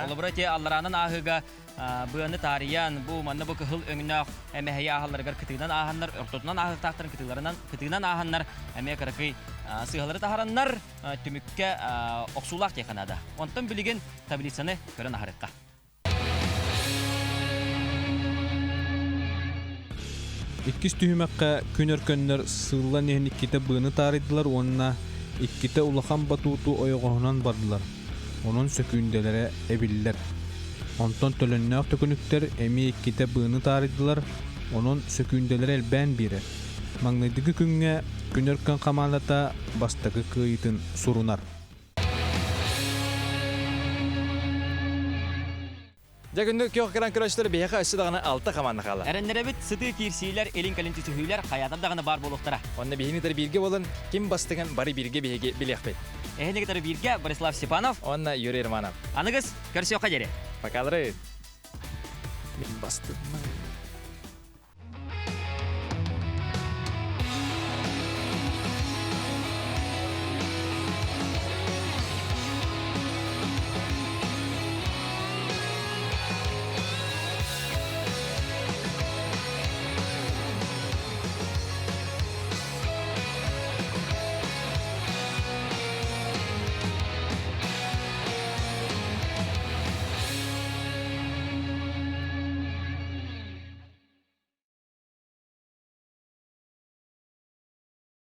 Speaker 1: Олар бұрате алларанын ахыга бұяны тариян, бұл манна бұл көхіл өңінақ әмәхейе ахаларығар кітігінен аханнар, ұртотынан ахықтақтарын кітігінен аханнар, әмәе қарақый сыйгалары тахараннар түмікке оқсулақ теканада. Онтан білеген таблицаны көрін ахарыққа.
Speaker 3: Иккис түһүмәккә күнөркөннөр сылла нehen икките быны тарыдылар, онна икките улахан батууту ойгоһунан бардылар. Onun sökündəlere ebiller. Ondan tölünнәк tökünüktер эми икките быны тарыдылар, onun sökündelere elbän biri. Магнитики күнгә күнөркөн камалата бастагы кыйтын сурунар.
Speaker 2: Жагынды кёк кран көрәчләр бияга ысыдагына 6 команда кала.
Speaker 1: Әрәннәребит сыды кирсилер, элин калинти сөһүләр хаятадагына бар болуктара.
Speaker 2: Онда бигенитер бирге болын, ким бастыган бары бирге биге билехпет.
Speaker 1: Эхнегетер бирге Борислав Степанов,
Speaker 2: Онда Юрий Романов.
Speaker 1: аныгыз көрсөкка жере.
Speaker 2: Покалры. Мин бастым.